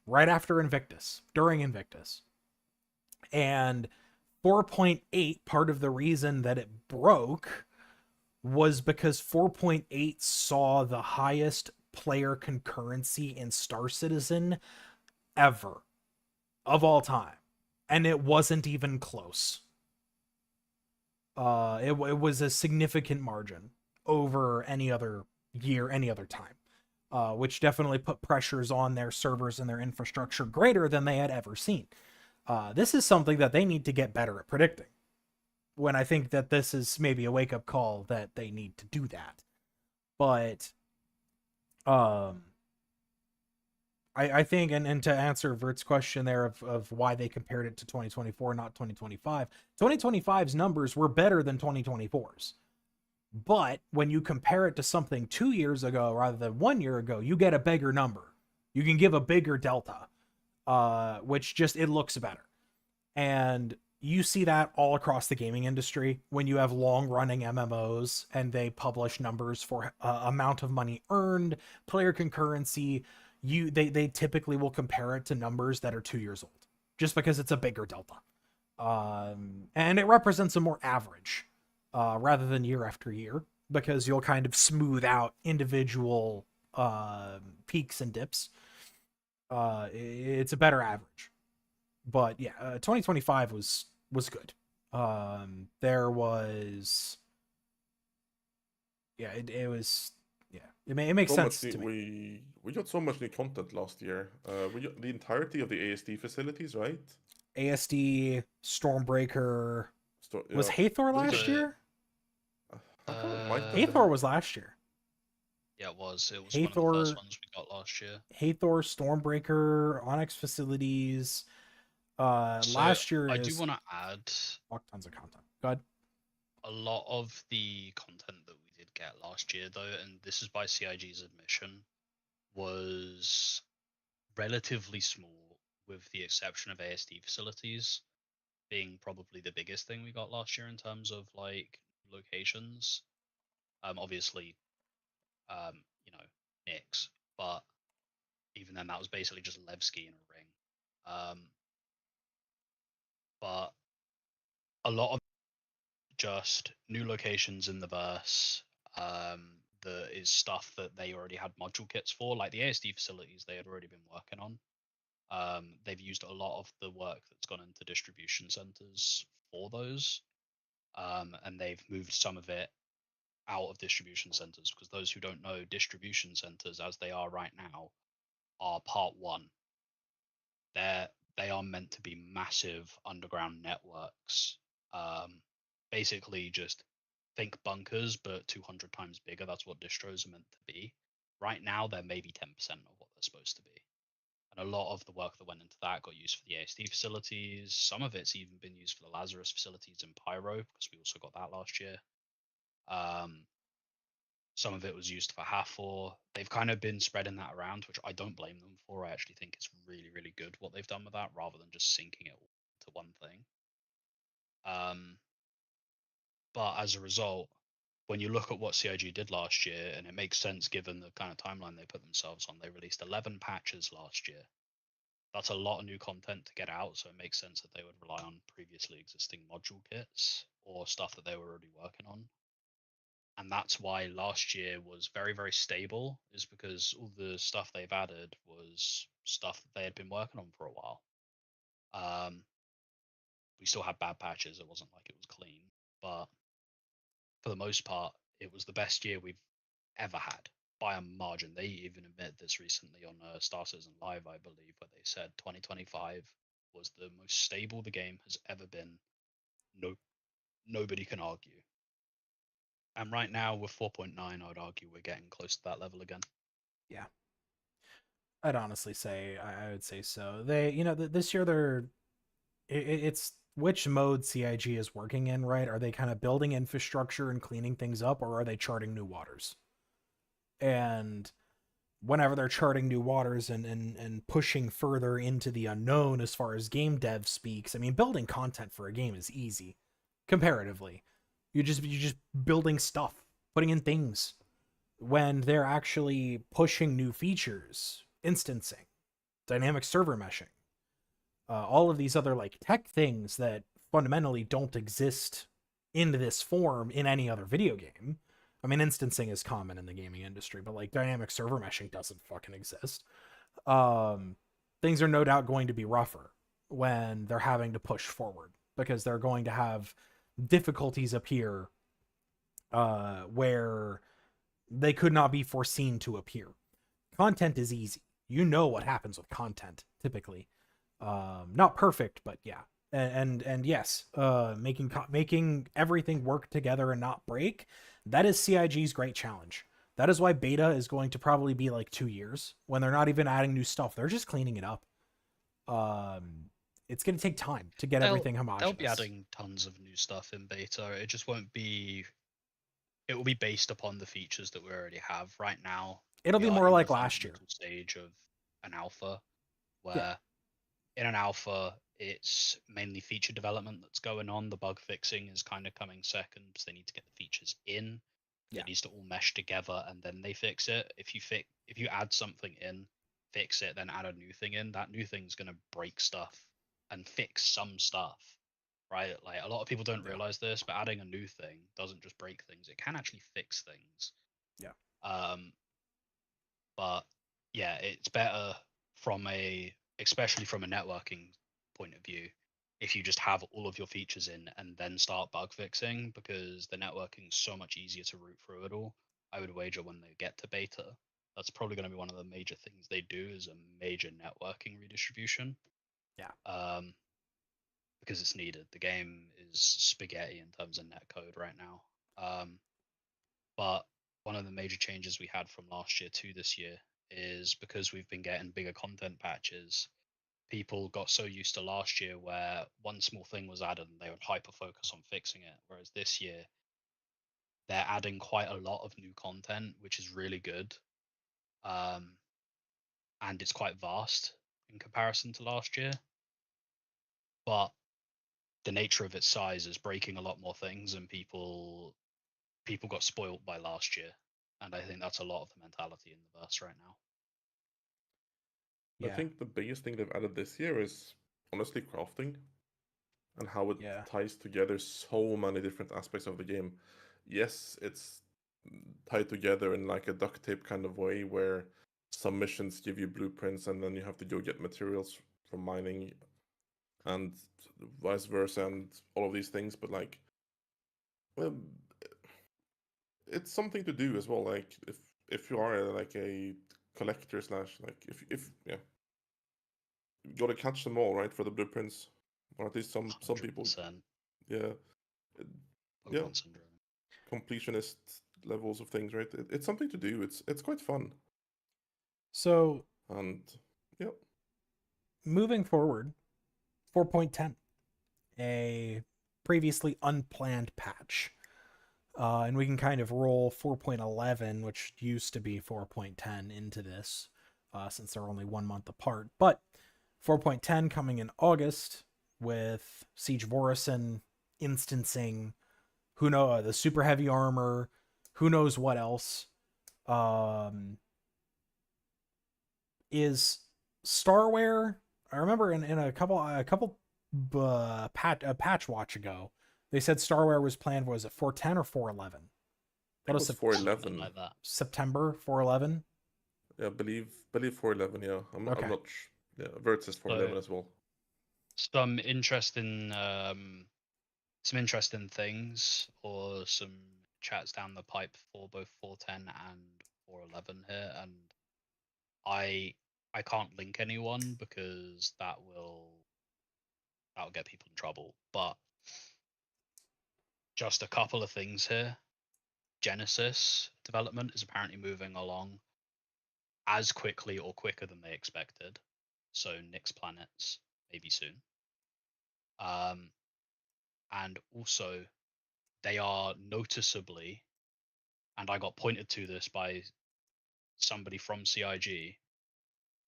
right after Invictus, during Invictus. And 4.8, part of the reason that it broke was because 4.8 saw the highest player concurrency in Star Citizen ever, of all time. And it wasn't even close. It was a significant margin over any other year, any other time, which definitely put pressures on their servers and their infrastructure greater than they had ever seen. This is something that they need to get better at predicting. When I think that this is maybe a wake-up call that they need to do that. But I think, and to answer Vert's question there of why they compared it to 2024, not 2025, 2025's numbers were better than 2024's. But when you compare it to something 2 years ago rather than 1 year ago, you get a bigger number. You can give a bigger delta, which just it looks better. And you see that all across the gaming industry when you have long running MMOs and they publish numbers for amount of money earned, player concurrency. They typically will compare it to numbers that are 2 years old just because it's a bigger delta. And it represents a more average rather than year after year, because you'll kind of smooth out individual peaks and dips. It's a better average. But yeah, 2025 was good. There was, yeah, it was, yeah, it makes So sense much to me. we got so much new content last year. We got the entirety of the ASD facilities, right? ASD, Stormbreaker. Was Yeah. Hathor Was it last the- year? I thought it might have Uh, been. Hathor was last year. Yeah, it was. It was one of the Hathor, first ones we got last year. Hathor, Stormbreaker, Onyx facilities. So Last year I is do want to add fuck tons of content. Go ahead. a lot of the content that we did get last year, though, and this is by CIG's admission, was relatively small, with the exception of ASD facilities being probably the biggest thing we got last year in terms of like locations. Obviously, you know, Nyx, but even then, that was basically just Levski in a ring. But a lot of just new locations in the verse. That is stuff that they already had module kits for, like the ASD facilities they had already been working on. They've used a lot of the work that's gone into distribution centers for those, and they've moved some of it out of distribution centers, because those who don't know, distribution centers as they are right now are part one. They are meant to be massive underground networks. Basically, just think bunkers, but 200 times bigger. That's what distros are meant to be. Right now, they're maybe 10% of what they're supposed to be. And a lot of the work that went into that got used for the ASD facilities. Some of it's even been used for the Lazarus facilities in Pyro, because we also got that last year. Some of it was used for Hathor. They've kind of been spreading that around, which I don't blame them for. I actually think it's really, really good what they've done with that, rather than just sinking it all to one thing. But as a result, when you look at what CIG did last year, and it makes sense given the kind of timeline they put themselves on, they released 11 patches last year. That's a lot of new content to get out, so it makes sense that they would rely on previously existing module kits or stuff that they were already working on. And that's why last year was very, very stable, is because all the stuff they've added was stuff that they had been working on for a while. We still had bad patches. It wasn't like it was clean, but for the most part, it was the best year we've ever had by a margin. They even admit this recently on Star Citizen Live, I believe, where they said 2025 was the most stable the game has ever been. Nobody can argue. And right now, with 4.9, I would argue we're getting close to that level again. Yeah, I'd honestly say I would say so. They, this year it's which mode CIG is working in, right? Are they kind of building infrastructure and cleaning things up, or are they charting new waters? And whenever they're charting new waters and pushing further into the unknown as far as game dev speaks, I mean, building content for a game is easy comparatively. You're just building stuff, putting in things. When they're actually pushing new features, instancing, dynamic server meshing, all of these other like tech things that fundamentally don't exist in this form in any other video game. I mean, instancing is common in the gaming industry, but like dynamic server meshing doesn't fucking exist. Things are no doubt going to be rougher when they're having to push forward, because they're going to have difficulties appear where they could not be foreseen to appear. Content is easy. You know what happens with content typically. Not perfect, but yeah. And yes, making everything work together and not break, that is CIG's great challenge. That is why beta is going to probably be like 2 years, when they're not even adding new stuff. They're just cleaning it up. It's going to take time to get everything homogenous. They'll be adding tons of new stuff in beta. It just won't be it will be based upon the features that we already have right now. It'll We be are more in like the last year. fundamental stage of an alpha, Yeah. where in an alpha it's mainly feature development that's going on. The bug fixing is kind of coming second because they need to get the features in. Yeah. It needs to all mesh together and then they fix it. If you add something in, fix it, then add a new thing in, that new thing's gonna break stuff and fix some stuff. Right? Like a lot of people don't Yeah. realize this, but adding a new thing doesn't just break things, it can actually fix things. Yeah. But yeah, it's better especially from a networking point of view, if you just have all of your features in and then start bug fixing, because the networking is so much easier to root through it all. I would wager when they get to beta, that's probably going to be one of the major things they do, is a major networking redistribution. Yeah. Because it's needed. The game is spaghetti in terms of netcode right now. But one of the major changes we had from last year to this year is because we've been getting bigger content patches. People got so used to last year where one small thing was added and they would hyper focus on fixing it. Whereas this year, they're adding quite a lot of new content, which is really good. And it's quite vast in comparison to last year. But the nature of its size is breaking a lot more things, and people got spoiled by last year. And I think that's a lot of the mentality in the verse right now. I Yeah. think the biggest thing they've added this year is honestly crafting and how it Yeah. ties together so many different aspects of the game. Yes, it's tied together in like a duct tape kind of way where some missions give you blueprints and then you have to go get materials from mining and vice versa and all of these things, but like it's something to do as well. Like if you are like a collector slash like if yeah, you gotta catch them all, right, for the blueprints, or at least some people. 100% Yeah, yeah, Pokemon syndrome. completionist levels of things, right? It's something to do. It's quite fun, So and yeah, moving forward, 4.10, a previously unplanned patch. And we can kind of roll 4.11, which used to be 4.10, into this, since they're only 1 month apart. But 4.10 coming in August with Siege Vorison instancing, the super heavy armor, who knows what else. Is Starware? I remember in a couple patch watch ago, they said Starware was planned. Was it 410 or 411? it was Something 411. like that. September 411. Yeah, believe 411. Yeah, I'm Okay. not. Yeah, Verts is 411 as well. Some interesting things, or some chats down the pipe for both 410 and 411 here, and I can't link anyone because that'll get people in trouble. But just a couple of things here. Genesis development is apparently moving along as quickly or quicker than they expected. So Nyx planets maybe soon. And also they are noticeably, and I got pointed to this by somebody from CIG,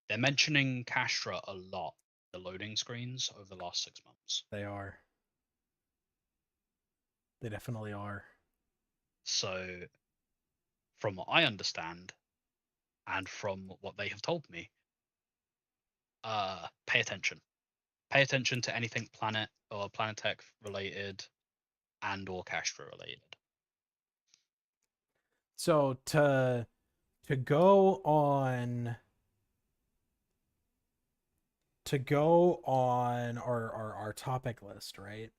they're mentioning Castra a lot, the loading screens, over the last 6 months. They are. They definitely are. So, from what I understand, and from what they have told me, pay attention. Pay attention to anything Planet or Planetech related, and or Castra related. So to go on our topic list, right?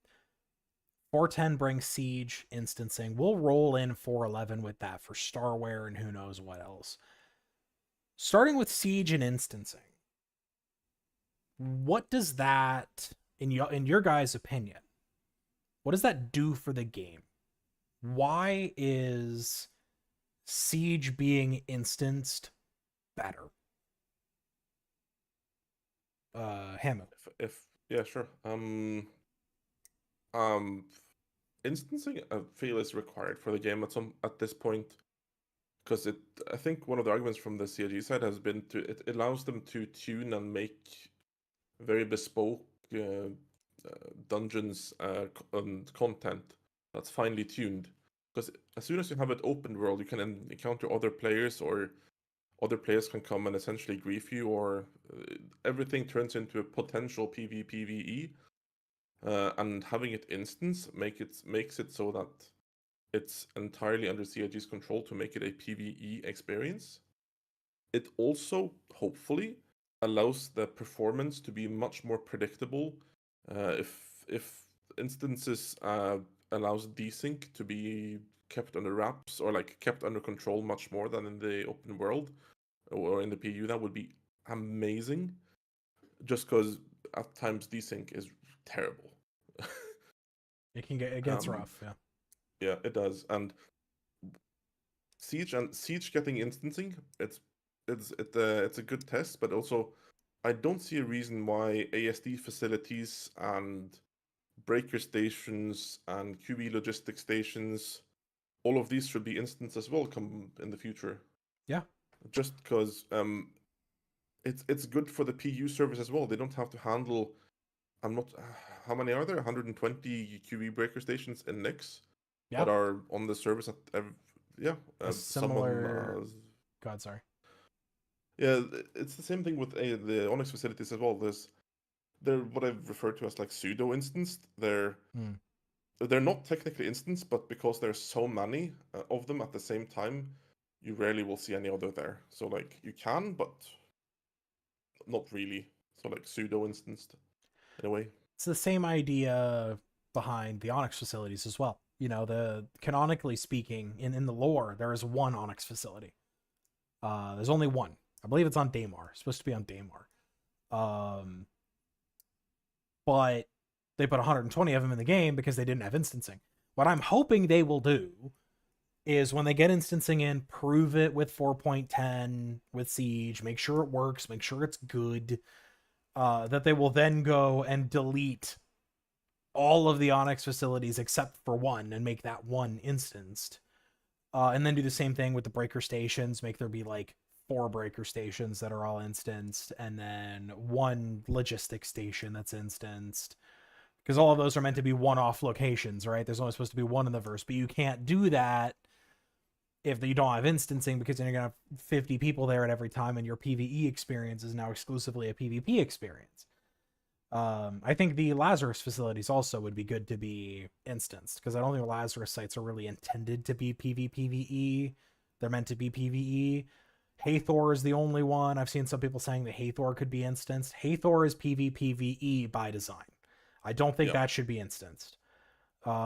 410 brings Siege instancing. We'll roll in 411 with that for Starware and who knows what else. Starting with Siege and instancing, what does that, in your guys' opinion, what does that do for the game? Why is Siege being instanced better? Hamu. If yeah, sure. Um, instancing, I feel, is required for the game at this point, because I think one of the arguments from the CIG side has been it allows them to tune and make very bespoke dungeons and content that's finely tuned. Because as soon as you have it open world, you can encounter other players, or other players can come and essentially grief you, or everything turns into a potential PvPvE. And having it instance makes it so that it's entirely under CIG's control to make it a PvE experience. It also, hopefully, allows the performance to be much more predictable. If instances allows desync to be kept under wraps, or like kept under control much more than in the open world or in the PU, that would be amazing. Just because at times desync is terrible. It gets rough, yeah. Yeah, it does. And Siege getting instancing, it's a good test, but also I don't see a reason why ASD facilities and breaker stations and QE logistic stations, all of these should be instanced as well come in the future. Yeah. Just because it's good for the PU service as well. They don't have to handle. I'm not. How many are there? 120 QE breaker stations in Nix Yeah. that are on the service at yeah. Some of similar. them. God, sorry. Yeah, it's the same thing with the Onyx facilities as well. They're what I've referred to as like pseudo instanced. They're not technically instanced, but because there's so many of them at the same time, you rarely will see any other there. So like you can, but not really. So like pseudo instanced in a way. It's the same idea behind the Onyx facilities as well. You know, the canonically speaking, in the lore, there is one Onyx facility. There's only one. I believe it's on Daymar. It's supposed to be on Daymar. But they put 120 of them in the game because they didn't have instancing. What I'm hoping they will do is when they get instancing in, prove it with 4.10 with Siege, make sure it works, make sure it's good, that they will then go and delete all of the Onyx facilities except for one and make that one instanced. And then do the same thing with the breaker stations, make there be like 4 breaker stations that are all instanced, and then 1 logistic station that's instanced. Because all of those are meant to be one-off locations, right? There's only supposed to be one in the verse, but you can't do that if you don't have instancing, because then you're going to have 50 people there at every time, and your PvE experience is now exclusively a PvP experience. I think the Lazarus facilities also would be good to be instanced, because I don't think the Lazarus sites are really intended to be PvPvE. They're meant to be PvE. Hathor is the only one. I've seen some people saying that Hathor could be instanced. Hathor is PvPvE by design. I don't think that should be instanced.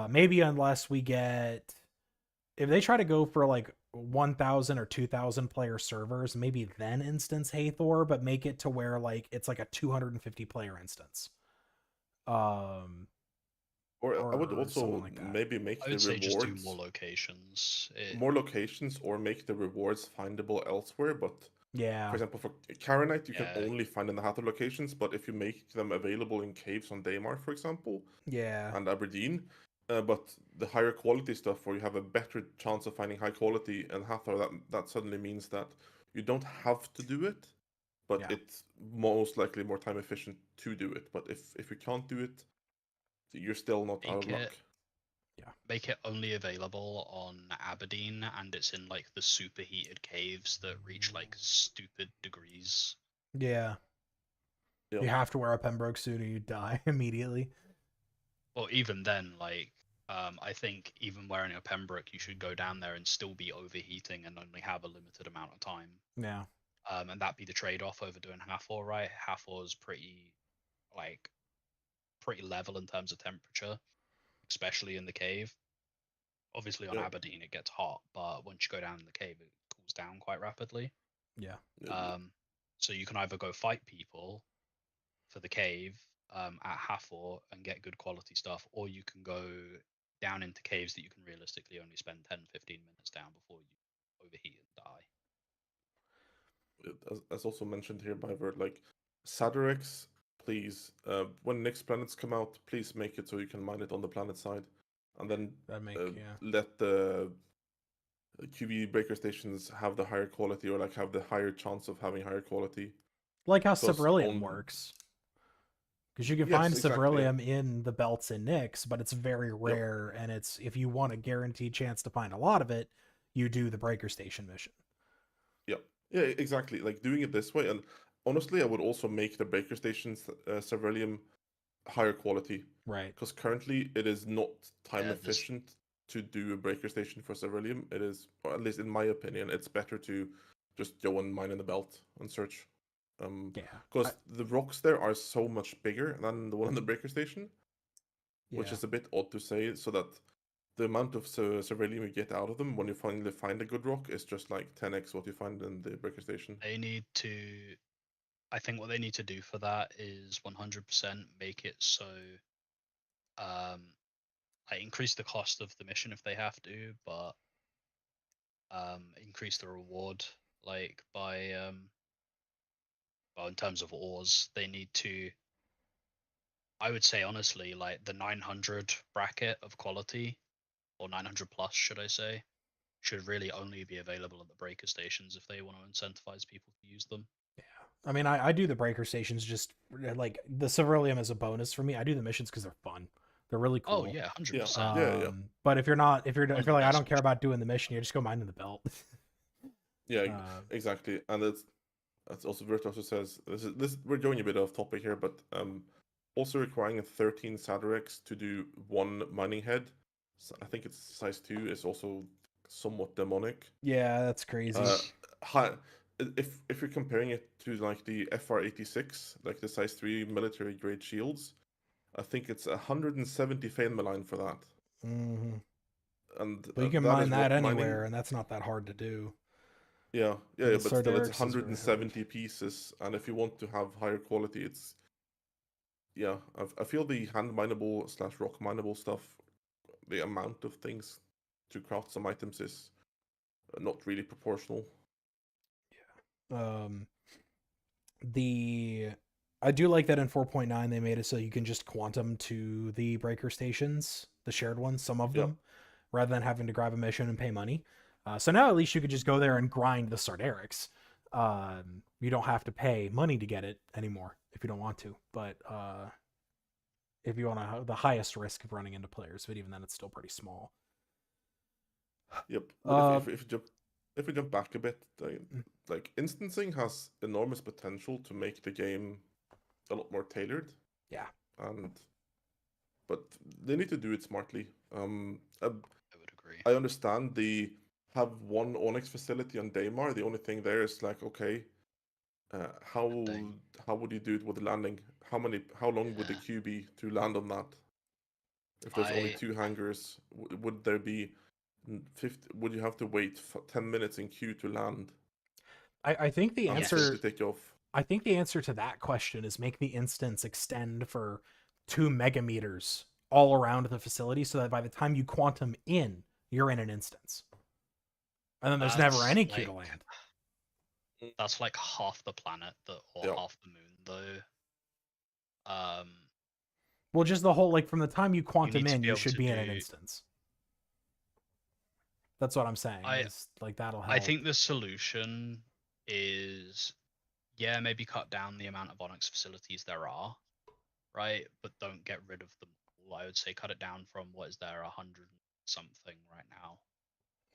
Maybe unless we get... If they try to go for like 1,000 or 2,000 player servers, maybe then instance Hathor, but make it to where like it's like a 250 player instance. Or I would also like maybe make I would the say rewards just do more locations. more locations, or make the rewards findable elsewhere. But yeah, for example, for Karenite, you can only find in the Hathor locations. But if you make them available in caves on Daymar, for example, and Aberdeen, but the higher quality stuff, where you have a better chance of finding high quality in Hathor, that suddenly means that you don't have to do it, but it's most likely more time efficient to do it. But if you can't do it, you're still not out of luck. Make it only available on Aberdeen, and it's in like the superheated caves that reach like stupid degrees. Yeah. You have to wear a Pembroke suit or you die immediately. Well, even then, like, I think even wearing a Pembroke, you should go down there and still be overheating and only have a limited amount of time. Yeah. And that be the trade-off over doing Hathor, right? Hathor is pretty level in terms of temperature, especially in the cave. Obviously on Aberdeen it gets hot, but once you go down in the cave it cools down quite rapidly. Yeah. So you can either go fight people for the cave at Hathor and get good quality stuff, or you can go down into caves that you can realistically only spend 10-15 minutes down before you overheat and die. As also mentioned here by Vert, like Sadorex, please, when next planets come out, please make it so you can mine it on the planet side. and then That make yeah. let the QB breaker stations have the higher quality, or like have the higher chance of having higher quality. Like how Because Ceruleum works. Because you can Yes, find exactly. Ceruleum in the belts in Nyx, but it's very Yep. rare, and it's if you want a guaranteed chance to find a lot of it, you do the breaker station mission. Yeah, exactly. Like doing it this way, and honestly, I would also make the breaker stations Ceruleum higher quality, Right. because currently it is not time Yeah, this efficient to do a breaker station for Ceruleum. It is, or at least in my opinion, it's better to just go and mine in the belt and search. Yeah. Because the rocks there are so much bigger than the one in the breaker station, which Yeah. is a bit odd to say, so that the amount of Ceruleum you get out of them when you finally find a good rock is just like 10x what you find in the breaker station. they need to. I think what they need to do for that is 100% make it so, like increase the cost of the mission if they have to, but increase the reward, like by well, in terms of ores, they need to. I would say honestly, like the 900 bracket of quality, or 900 plus, should I say, should really only be available at the breaker stations if they want to incentivize people to use them. Yeah. I mean, I do the breaker stations just like the Ceruleum as a bonus for me. I do the missions because they're fun. They're really cool. Oh yeah, 100%. Yeah. But if you're not, if you're One of like, the I don't best care about doing the mission, you just go mine in the belt. Yeah, Uh, exactly. And that's also Virt also says this we're going a bit off topic here, but also requiring a 13 Sadarex to do one mining head. I think it's size 2 is also somewhat demonic. yeah, that's crazy. High, if you're comparing it to like the FR86, like the size 3 military grade shields, I think it's 170 Fane Malign for that. hmm And But you can that mine is that rock anywhere, mining. and that's not that hard to do. Yeah, But the but still, it's Sardarix is really hard. 170 pieces, and if you want to have higher quality, it's yeah. I feel the hand mineable / rock mineable stuff, the amount of things to craft some items is not really proportional. Um, the I do like that in 4.9 they made it so you can just quantum to the breaker stations, the shared ones, some of Yeah. them, rather than having to grab a mission and pay money. So now at least you could just go there and grind the Sardarix. You don't have to pay money to get it anymore if you don't want to. But if you want to, the highest risk of running into players, but even then it's still pretty small. Yep. But if we jump back a bit, like instancing has enormous potential to make the game a lot more tailored. Yeah. But they need to do it smartly. I would agree. I understand the have one Onyx facility on Daymar. The only thing there is like, okay, how would you do it with the landing? How long would the Yeah. queue be to land on that? If there's only 2 hangars, would there be 50? Would you have to wait 10 minutes in queue to land? I think the and answer to take off? I think the answer to that question is make the instance extend for 2 megameters all around the facility so that by the time you quantum in, you're in an instance. And then there's never any queue to land. That's like half the planet or half the moon though. Well, just the whole like from the time you quantum in, you should be in an do... instance. That's what I'm saying. Like that'll help. I think the solution is maybe cut down the amount of Onyx facilities there are, right? But don't get rid of them all. I would say cut it down from what is there 100 something right now.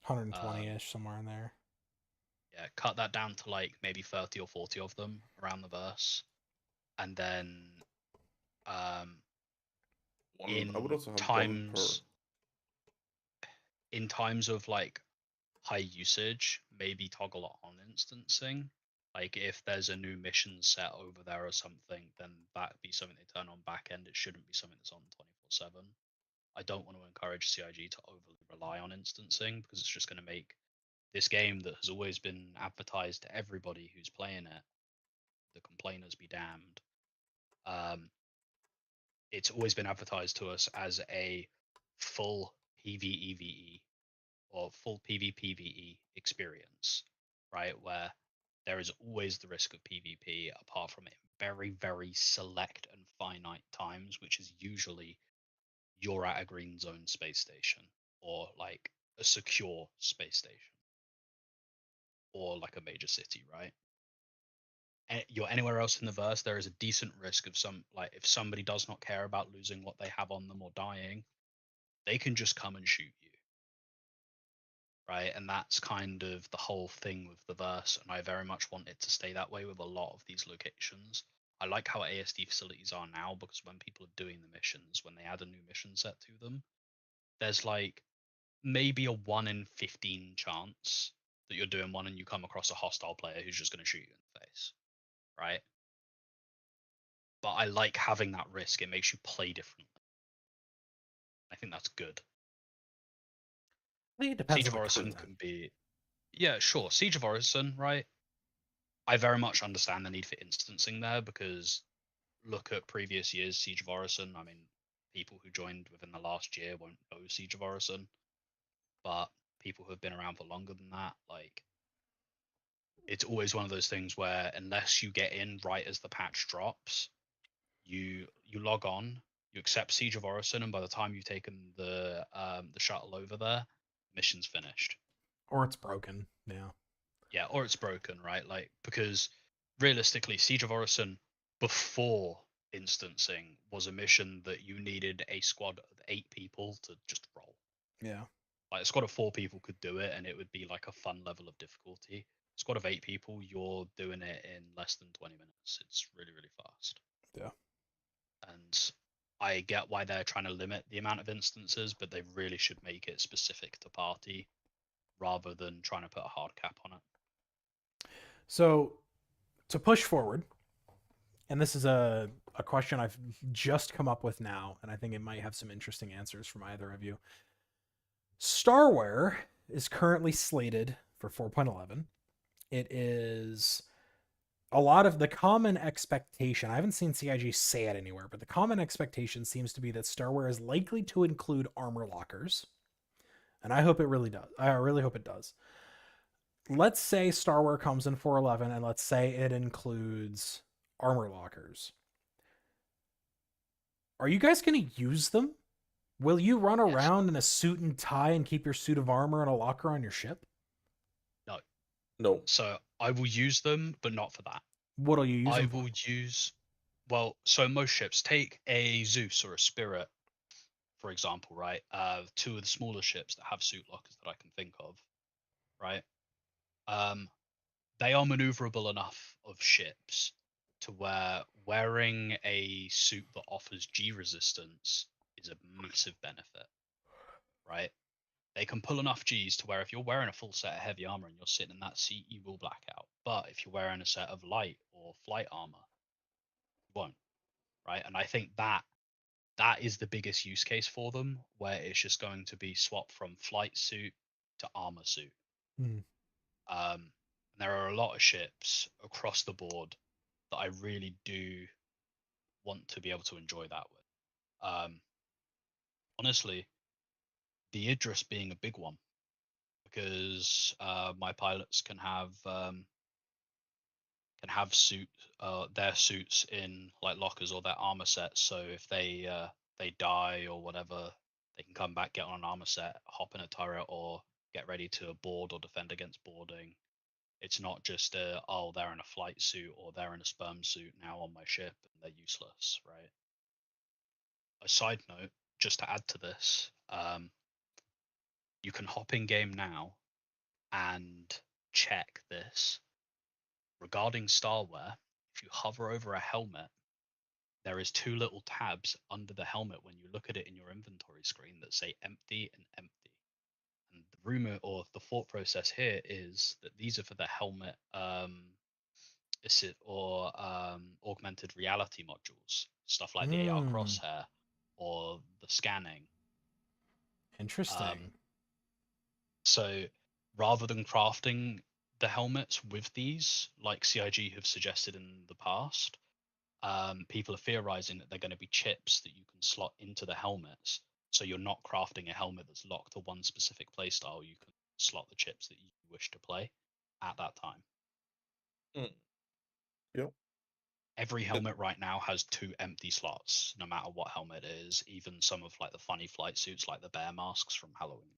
120-ish, somewhere in there. Yeah, cut that down to like maybe 30 or 40 of them around the verse. And then I would also have one per. In times of like high usage, maybe toggle on instancing. Like if there's a new mission set over there or something, then that be something they turn on back end. It shouldn't be something that's on 24/7. I don't want to encourage CIG to overly rely on instancing because it's just going to make this game that has always been advertised to everybody who's playing it, the complainers be damned. It's always been advertised to us as a full PvEVE or full PvPvE experience, right? Where there is always the risk of PvP, apart from in very, very select and finite times, which is usually you're at a green zone space station, or like a secure space station, or like a major city, right? You're anywhere else in the verse, there is a decent risk of if somebody does not care about losing what they have on them or dying, they can just come and shoot you, right? And that's kind of the whole thing with the verse, and I very much want it to stay that way with a lot of these locations. I like how ASD facilities are now, because when people are doing the missions, when they add a new mission set to them, there's like maybe a 1 in 15 chance that you're doing one and you come across a hostile player who's just going to shoot you in the face, right? But I like having that risk. It makes you play differently. I think that's good. I think it depends Siege on of the crew, Orison then. can be, yeah, sure. Siege of Orison, right? I very much understand the need for instancing there, because look at previous years Siege of Orison. I mean, people who joined within the last year won't know Siege of Orison, but people who have been around for longer than that, like, it's always one of those things where unless you get in right as the patch drops, you log on, you accept Siege of Orison, and by the time you've taken the shuttle over there, mission's finished. Or it's broken. Yeah. Yeah, or it's broken, right? Like, because realistically, Siege of Orison before instancing was a mission that you needed a squad of 8 people to just roll. Yeah. Like, a squad of 4 people could do it, and it would be like a fun level of difficulty. A squad of 8 people, you're doing it in less than 20 minutes. It's really, really fast. Yeah. And I get why they're trying to limit the amount of instances, but they really should make it specific to party rather than trying to put a hard cap on it. So to push forward, and this is a question I've just come up with now, and I think it might have some interesting answers from either of you. Starware is currently slated for 4.11. It is a lot of the common expectation. I haven't seen CIG say it anywhere, but the common expectation seems to be that Starware is likely to include armor lockers. And I hope it really does. I really hope it does. Let's say Starware comes in 4.11, and let's say it includes armor lockers. Are you guys going to use them? Will you run Yes. around in a suit and tie and keep your suit of armor in a locker on your ship? No. So I will use them, but not for that. What'll you use I them for? will use, well, so most ships, take a Zeus or a Spirit, for example, right? 2 of the smaller ships that have suit lockers that I can think of, right? They are maneuverable enough of ships to where wearing a suit that offers G resistance is a massive benefit, right? They can pull enough Gs to where if you're wearing a full set of heavy armor and you're sitting in that seat, you will black out. But if you're wearing a set of light or flight armor, you won't, right? And I think that is the biggest use case for them, where it's just going to be swapped from flight suit to armor suit. Hmm. And there are a lot of ships across the board that I really do want to be able to enjoy that with. Honestly, the Idris being a big one, because my pilots can have their suits in like lockers or their armor sets. So if they die or whatever, they can come back, get on an armor set, hop in a turret, or get ready to board or defend against boarding. It's not just they're in a flight suit or they're in a sperm suit now on my ship and they're useless, right? A side note, just to add to this, you can hop in game now and check this. Regarding Starware, if you hover over a helmet, there is 2 little tabs under the helmet when you look at it in your inventory screen that say empty and empty. And the rumor or the thought process here is that these are for the helmet augmented reality modules, stuff like the AR crosshair or the scanning. Interesting. So rather than crafting the helmets with these, like CIG have suggested in the past, people are theorizing that they're going to be chips that you can slot into the helmets. So you're not crafting a helmet that's locked to one specific playstyle. You can slot the chips that you wish to play at that time. Yep. every helmet right now has 2 empty slots, no matter what helmet it is. Even some of like the funny flight suits, like the bear masks from Halloween.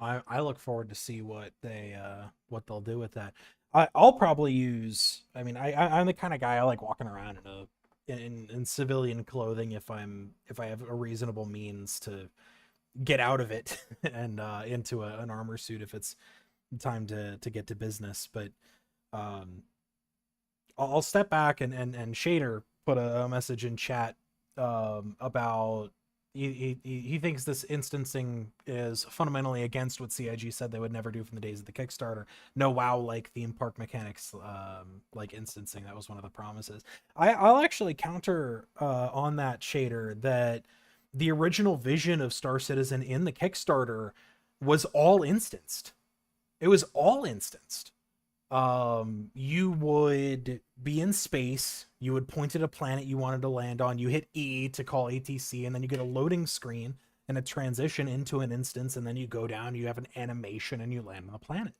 I look forward to see what they'll do with that. I'll probably use. I mean, I'm the kind of guy I like walking around in civilian clothing if I have a reasonable means to get out of it and into an armor suit if it's time to get to business. But I'll step back and Shader put a message in chat about he thinks this instancing is fundamentally against what CIG said they would never do from the days of the Kickstarter. No WoW like theme park mechanics, like instancing. That was one of the promises. I'll actually counter on that, Shader, that the original vision of Star Citizen in the Kickstarter was all instanced. It was all instanced. You would be in space, you would point at a planet you wanted to land on, you hit E to call ATC, and then you get a loading screen and a transition into an instance, and then you go down, you have an animation, and you land on the planet.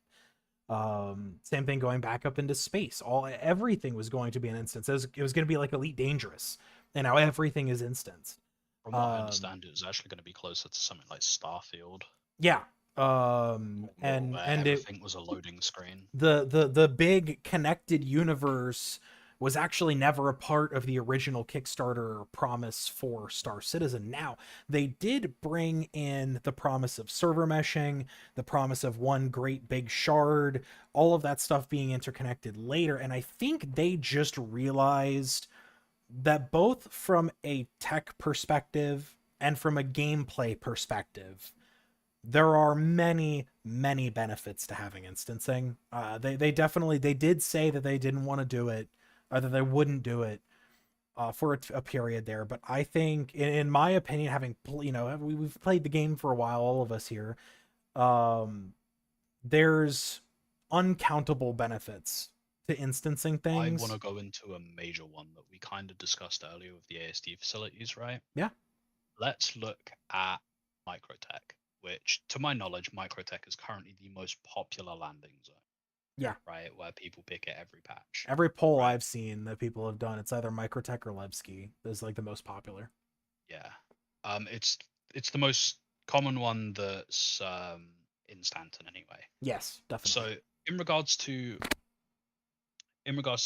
Same thing going back up into space. Everything was going to be an instance. It was going to be like Elite Dangerous, and now everything is instanced. From what I understand, it was actually going to be closer to something like Starfield. Yeah. And everything it was a loading screen. The big connected universe was actually never a part of the original Kickstarter promise for Star Citizen. Now, they did bring in the promise of server meshing, the promise of one great big shard, all of that stuff being interconnected later, and I think they just realized that both from a tech perspective and from a gameplay perspective, there are many benefits to having instancing. They definitely did say that they didn't want to do it, or that they wouldn't do it for a period there. But I think, in my opinion, having we've played the game for a while, all of us here, there's uncountable benefits to instancing things. I want to go into a major one that we kind of discussed earlier with the ASD facilities, right? Yeah. Let's look at Microtech, which, to my knowledge, Microtech is currently the most popular landing zone. Yeah. Right, where people pick it every patch. Every poll I've seen that people have done, it's either Microtech or Levski is like the most popular. Yeah. It's the most common one that's Instanton anyway. Yes, definitely. So in regards to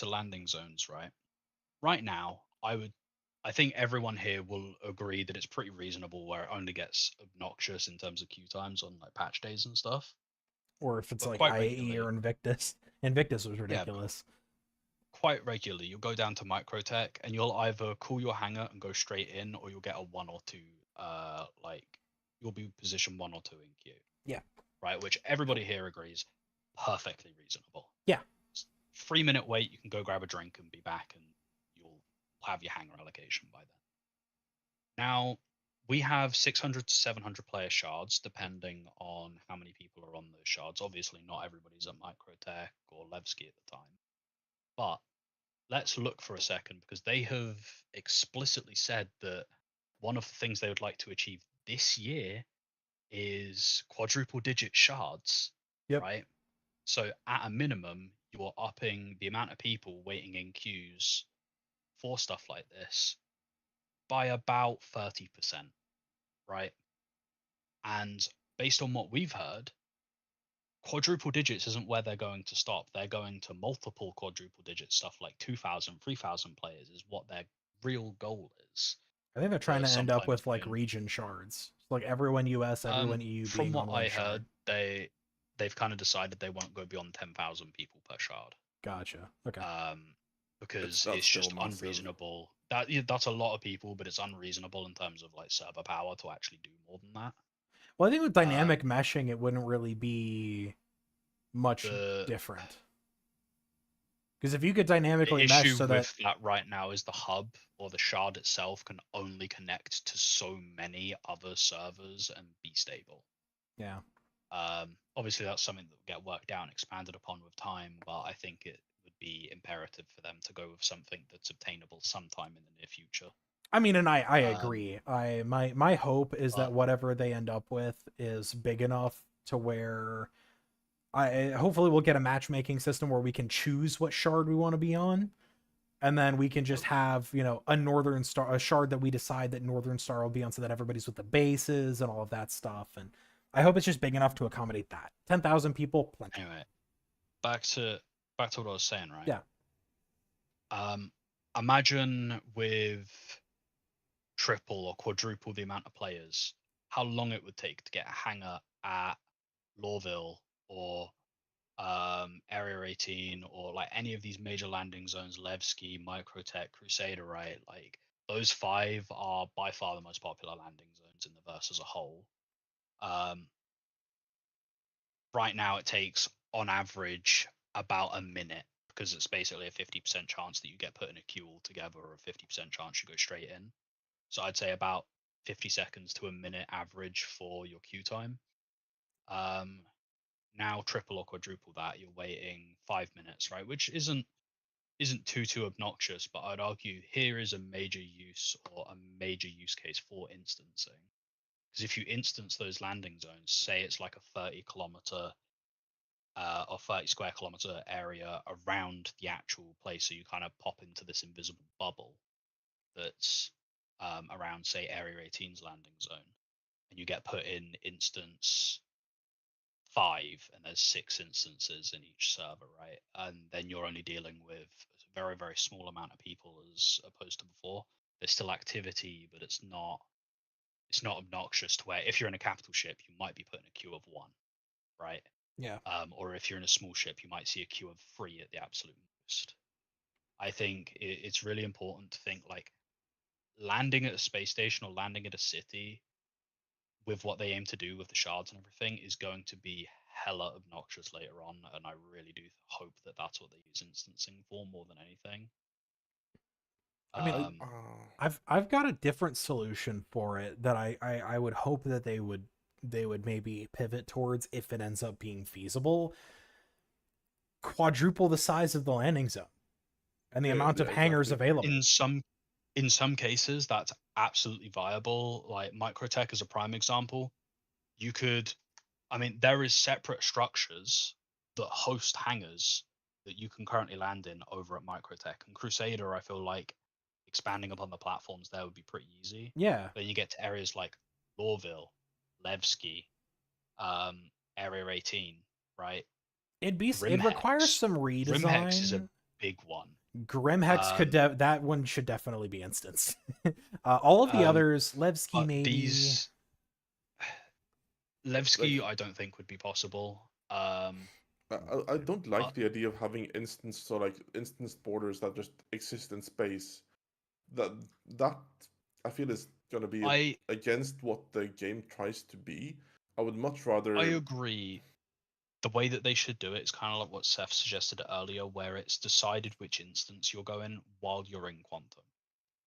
landing zones, right now, I think everyone here will agree that it's pretty reasonable where it only gets obnoxious in terms of queue times on like patch days and stuff. Or if it's But like quite IAE regularly. or Invictus. Invictus was ridiculous. Quite regularly, you'll go down to Microtech and you'll either call your hangar and go straight in, or you'll get a 1 or 2, you'll be position 1 or 2 in queue. Yeah. Right, which everybody here agrees, perfectly reasonable. Yeah. 3-minute wait, you can go grab a drink and be back, and you'll have your hangar allocation by then. Now, we have 600 to 700 player shards, depending on how many people are on those shards. Obviously, not everybody's at Microtech or Levski at the time. But let's look for a second, because they have explicitly said that one of the things they would like to achieve this year is quadruple digit shards. Yep. Right? So at a minimum, you're upping the amount of people waiting in queues for stuff like this by about 30%, right? And based on what we've heard, quadruple digits isn't where they're going to stop. They're going to multiple quadruple digit stuff, like 2,000, 3,000 players is what their real goal is. I think they're trying to end up sometime with like soon. region shards. Like everyone US, everyone EU From being what on one I shard. heard, they've kind of decided they won't go beyond 10,000 people per shard. Gotcha. Okay. Because That's it's just still massive. unreasonable. That's a lot of people, but it's unreasonable in terms of like server power to actually do more than that. Well, I think with dynamic meshing, it wouldn't really be much different. Because if you could dynamically The mesh issue so with that that right now is the hub or the shard itself can only connect to so many other servers and be stable. yeah. Obviously, that's something that will get worked out and expanded upon with time, but I think it would be imperative for them to go with something that's obtainable sometime in the near future. I mean, and I agree. My hope is that but- whatever they end up with is big enough to where hopefully we'll get a matchmaking system where we can choose what shard we want to be on. and then we can just have, you know, a shard that we decide that Northern Star will be on, so that everybody's with the bases and all of that stuff. And I hope it's just big enough to accommodate that. 10,000 people, plenty. Anyway, back to what I was saying, right? Yeah. Imagine with triple or quadruple the amount of players, how long it would take to get a hangar at Lawville or Area 18 or like any of these major landing zones, Levski, Microtech, Crusader, right? Like those 5 are by far the most popular landing zones in the verse as a whole. Right now it takes on average about a minute, because it's basically a 50% chance that you get put in a queue altogether, or a 50% chance you go straight in. So I'd say about 50 seconds to a minute average for your queue time. Now triple or quadruple that, you're waiting 5 minutes, right? Which isn't too obnoxious, but I'd argue here is a major use case for instancing. Because if you instance those landing zones, say it's like a 30 kilometer or 30 square kilometer area around the actual place, so you kind of pop into this invisible bubble that's around, say, Area 18's landing zone, and you get put in instance 5, and there's 6 instances in each server, right? And then you're only dealing with a very, very small amount of people as opposed to before. There's still activity, but it's not obnoxious to where if you're in a capital ship, you might be put in a queue of 1, right? Yeah. Or if you're in a small ship, you might see a queue of 3 at the absolute most. I think it's really important to think like landing at a space station or landing at a city with what they aim to do with the shards and everything is going to be hella obnoxious later on, and I really do hope that that's what they use instancing for more than anything. I mean, I've got a different solution for it that I would hope that they would maybe pivot towards if it ends up being feasible. Quadruple the size of the landing zone and the amount of hangars available. In some cases, that's absolutely viable. Like Microtech is a prime example. You could, I mean, there is separate structures that host hangars that you can currently land in over at Microtech. And Crusader, I feel like expanding upon the platforms there would be pretty easy. Yeah. Then you get to areas like Lawville, Levski, Area 18, right? It requires some redesign. Grimhex is a big one. Grimhex could that one should definitely be instanced. All of the others, Levski maybe. Levski, I don't think would be possible. I don't like the idea of having instance borders that just exist in space. That I feel is going to be against what the game tries to be. I would much rather. I agree. The way that they should do it is kind of like what Seth suggested earlier, where it's decided which instance you're going while you're in Quantum.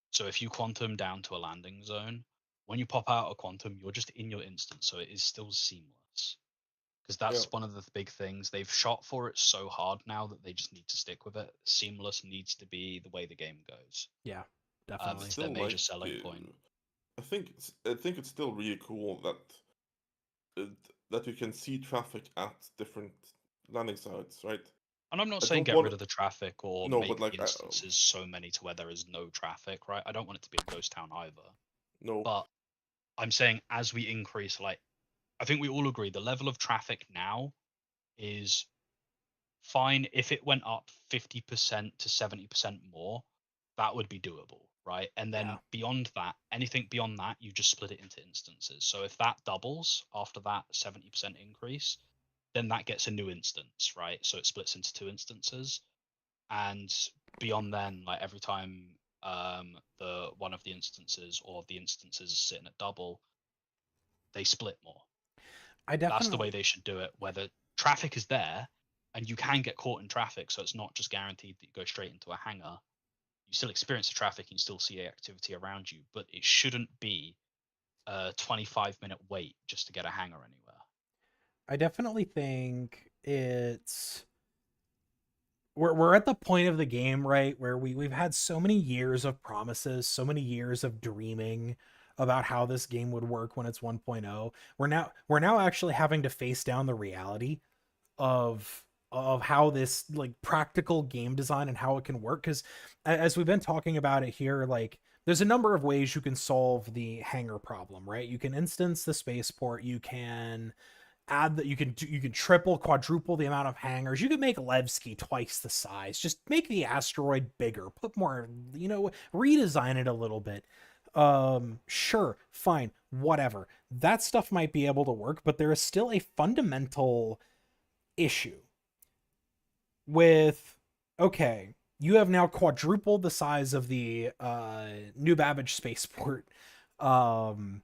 So if you Quantum down to a landing zone, when you pop out of Quantum, you're just in your instance, so it is still seamless. Because that's one of the big things. They've shot for it so hard now that they just need to stick with it. Seamless needs to be the way the game goes. Yeah, definitely. It's their major selling point. I think it's still really cool that you can see traffic at different landing sites, right? And I'm not saying get rid of the traffic or make the instances so many to where there is no traffic, right? I don't want it to be a ghost town either. No. But I'm saying as we increase, like, I think we all agree the level of traffic now is fine. If it went up 50% to 70% more, that would be doable, right? And then beyond that, anything beyond that, you just split it into instances. So if that doubles after that 70% increase, then that gets a new instance, right? So it splits into 2 instances. And beyond then, like every time the one of the instances or the instances is sitting at double, they split more. That's the way they should do it, where the traffic is there and you can get caught in traffic, so it's not just guaranteed that you go straight into a hangar. You still experience the traffic and you still see activity around you, but it shouldn't be a 25-minute wait just to get a hangar anywhere. I definitely think we're at the point of the game, right, where we've had so many years of promises, so many years of dreaming about how this game would work when it's 1.0. We're now actually having to face down the reality of of how this like practical game design and how it can work, because as we've been talking about it here, like there's a number of ways you can solve the hangar problem, right? You can instance the spaceport, you can add that, you can triple, quadruple the amount of hangars, you can make Levski twice the size, just make the asteroid bigger, put more, redesign it a little bit. Sure, fine, whatever. That stuff might be able to work, but there is still a fundamental issue with, okay, you have now quadrupled the size of the New Babbage spaceport, and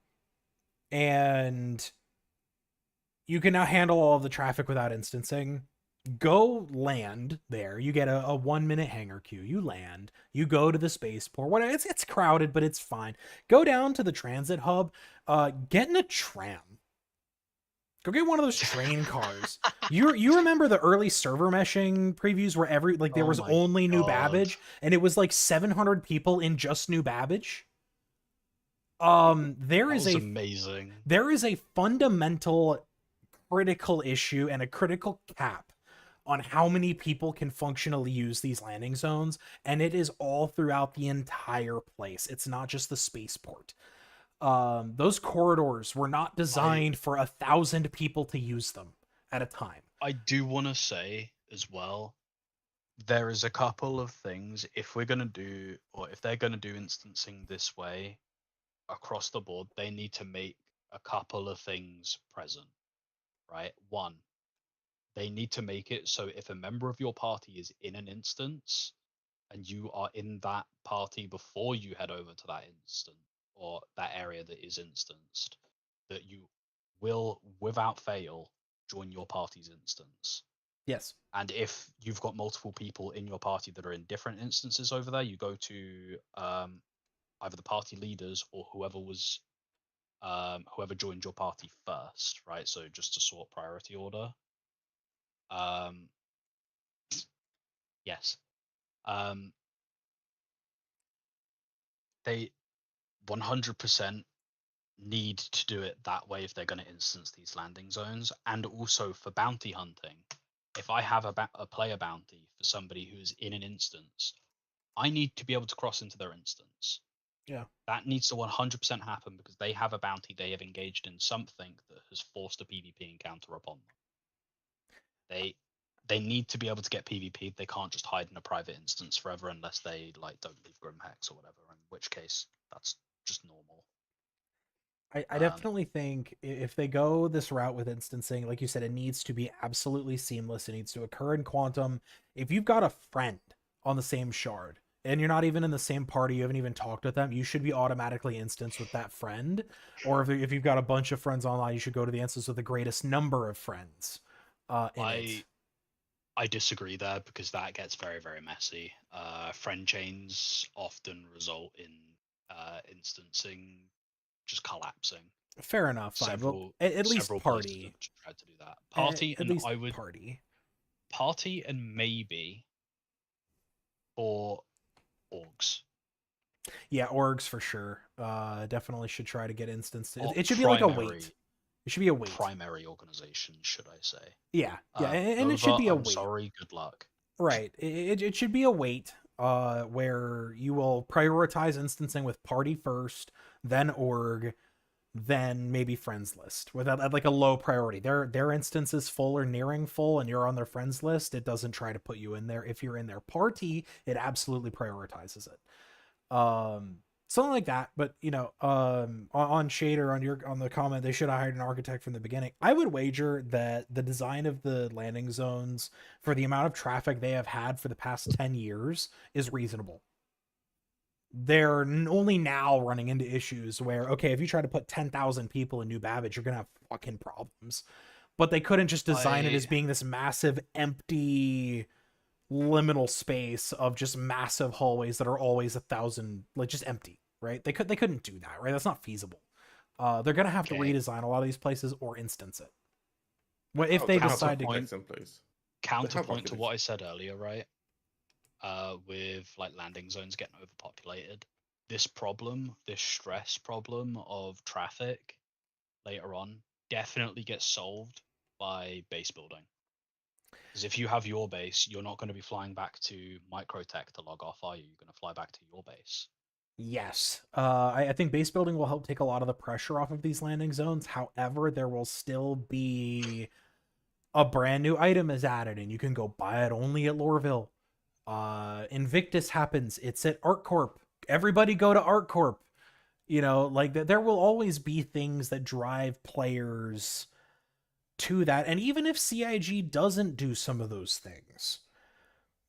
you can now handle all of the traffic without instancing. Go land there. You get a 1 minute hangar queue. You land. You go to the spaceport. What it's crowded, but it's fine. Go down to the transit hub. Get in a tram. Go get one of those train cars. You remember the early server meshing previews where there Oh was my only New God. Babbage, and it was like 700 people in just New Babbage? That There was is amazing. a fundamental critical issue and a critical cap on how many people can functionally use these landing zones, and it is all throughout the entire place. It's not just the spaceport. Those corridors were not designed for 1,000 people to use them at a time. I do want to say as well, there is a couple of things, if we're going to do, or if they're going to do instancing this way across the board, they need to make a couple of things present, right? One, they need to make it so if a member of your party is in an instance and you are in that party before you head over to that instant or that area that is instanced, that you will, without fail, join your party's instance. Yes. And if you've got multiple people in your party that are in different instances over there, you go to either the party leaders or whoever joined your party first, right? So just to sort priority order. Yes. They 100% need to do it that way if they're going to instance these landing zones. And also for bounty hunting, if I have a player bounty for somebody who's in an instance, I need to be able to cross into their instance. Yeah. That needs to 100% happen because they have a bounty, they have engaged in something that has forced a PvP encounter upon them. They need to be able to get PvP. They can't just hide in a private instance forever unless they don't leave Grimhex or whatever, in which case that's just normal. I definitely think if they go this route with instancing, like you said, it needs to be absolutely seamless. It needs to occur in Quantum. If you've got a friend on the same shard and you're not even in the same party, you haven't even talked with them, you should be automatically instanced with that friend. Or if you've got a bunch of friends online, you should go to the instance with the greatest number of friends in it. I disagree there because that gets very, very messy. Friend chains often result in instancing just collapsing. Fair enough. Fine. Well, at least Several party. places have tried to do that. Party, At and least I would party and maybe for orgs. Yeah, orgs for sure. Definitely should try to get instanced. Or It should be like a wait. It should be a wait. Primary organization, should I say? Yeah, and it should be a I'm wait. sorry, good luck. Right. It should be a wait. Where you will prioritize instancing with party first, then org, then maybe friends list with at like a low priority. Their instance is full or nearing full, and you're on their friends list. It doesn't try to put you in there. If you're in their party, it absolutely prioritizes it. Something like that. But on Shader, on the comment, they should have hired an architect from the beginning. I would wager that the design of the landing zones for the amount of traffic they have had for the past 10 years is reasonable. They're only now running into issues where, okay, if you try to put 10,000 people in New Babbage, you're gonna have fucking problems. But they couldn't just design it as being this massive empty liminal space of just massive hallways that are always 1,000, like just empty, right? They couldn't do that, right? That's not feasible. They're gonna have to redesign a lot of these places or instance it. Well, if they decide to counterpoint to what I said earlier, right? With like landing zones getting overpopulated, this stress problem of traffic later on definitely gets solved by base building. Because if you have your base, you're not going to be flying back to Microtech to log off, are you? You're going to fly back to your base. Yes. I think base building will help take a lot of the pressure off of these landing zones. However, there will still be a brand new item is added, and you can go buy it only at Loreville. Invictus happens. It's at ArtCorp. Everybody go to ArtCorp. You know, like there will always be things that drive players to that. And even if CIG doesn't do some of those things,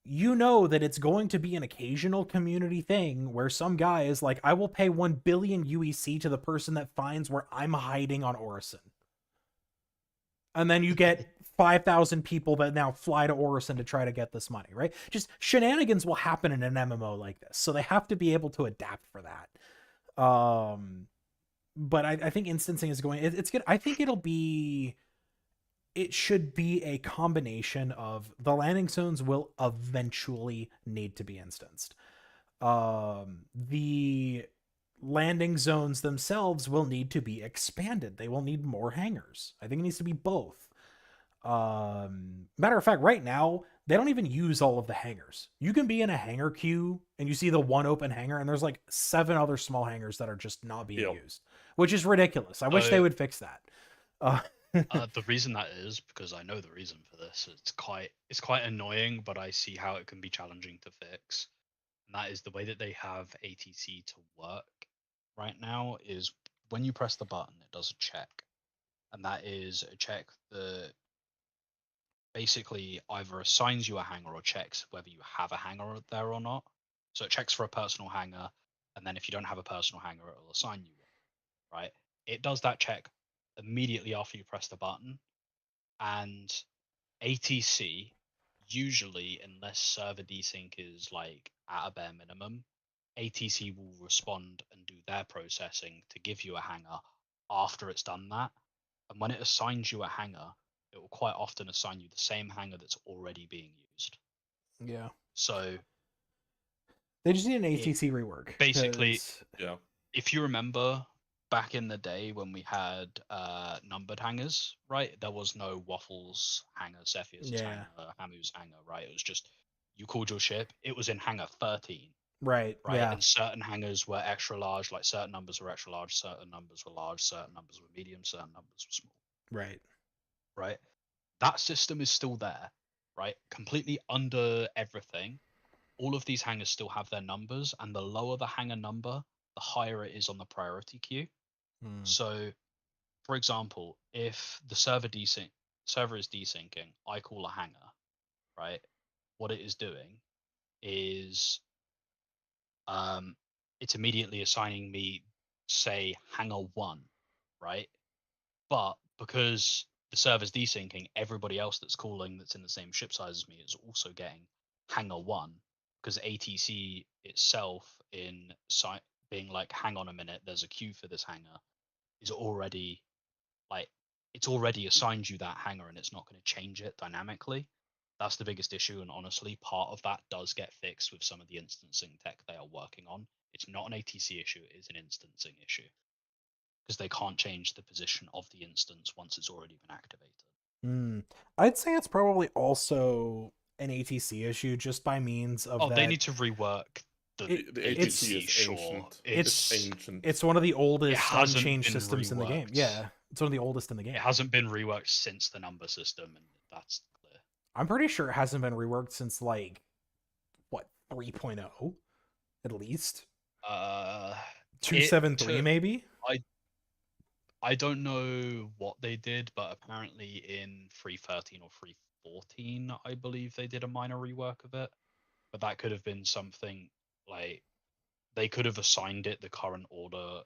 you know that it's going to be an occasional community thing where some guy is like, I will pay 1 billion UEC to the person that finds where I'm hiding on Orison. And then you get 5,000 people that now fly to Orison to try to get this money, right? Just shenanigans will happen in an MMO like this. So they have to be able to adapt for that. But I think instancing is going, it's good. I think it should be a combination of the landing zones will eventually need to be instanced. The landing zones themselves will need to be expanded. They will need more hangars. I think it needs to be both. Matter of fact, right now, they don't even use all of the hangars. You can be in a hangar queue and you see the one open hangar, and there's like 7 other small hangars that are just not being used, which is ridiculous. I wish they would fix that. The reason that is because I know the reason for this. It's quite annoying, but I see how it can be challenging to fix. And that is the way that they have ATC to work right now is when you press the button, it does a check. And that is a check that basically either assigns you a hangar or checks whether you have a hangar there or not. So it checks for a personal hangar, and then if you don't have a personal hangar, it will assign you one, right? It does that check immediately after you press the button, and ATC usually, unless server desync is like at a bare minimum, ATC will respond and do their processing to give you a hangar after it's done that. And when it assigns you a hangar, it will quite often assign you the same hangar that's already being used. Yeah. So they just need an ATC rework. Basically, yeah. If you remember back in the day when we had numbered hangars, right? There was no Waffles hangar, Cepheus hangar, Hamu's hangar, right? It was just you called your ship. It was in hangar 13. Right. Yeah. And certain hangars were extra large, like certain numbers were extra large, certain numbers were large, certain numbers were medium, certain numbers were small. Right. That system is still there, right? Completely under everything. All of these hangars still have their numbers, and the lower the hangar number, the higher it is on the priority queue. So, for example, if the server is desyncing, I call a hangar, right? What it is doing is it's immediately assigning me, say, hangar 1, right? But because the server's desyncing, everybody else that's calling that's in the same ship size as me is also getting hangar 1, because ATC itself in being like, hang on a minute, there's a queue for this hangar, is already like, it's already assigned you that hangar and it's not going to change it dynamically. That's the biggest issue, and honestly, part of that does get fixed with some of the instancing tech they are working on. It's not an ATC issue, it is an instancing issue, because they can't change the position of the instance once it's already been activated. I'd say it's probably also an ATC issue, just by means of they need to rework the ATC. Is ancient. It's ancient. It's one of the oldest unchanged systems in the game. Yeah, it's one of the oldest in the game. It hasn't been reworked since the number system, and that's clear. I'm pretty sure it hasn't been reworked since like 3.0 at least. 2.7.3 maybe. I don't know what they did, but apparently in 3.13 or 3.14, I believe they did a minor rework of it. But that could have been something like they could have assigned it the current order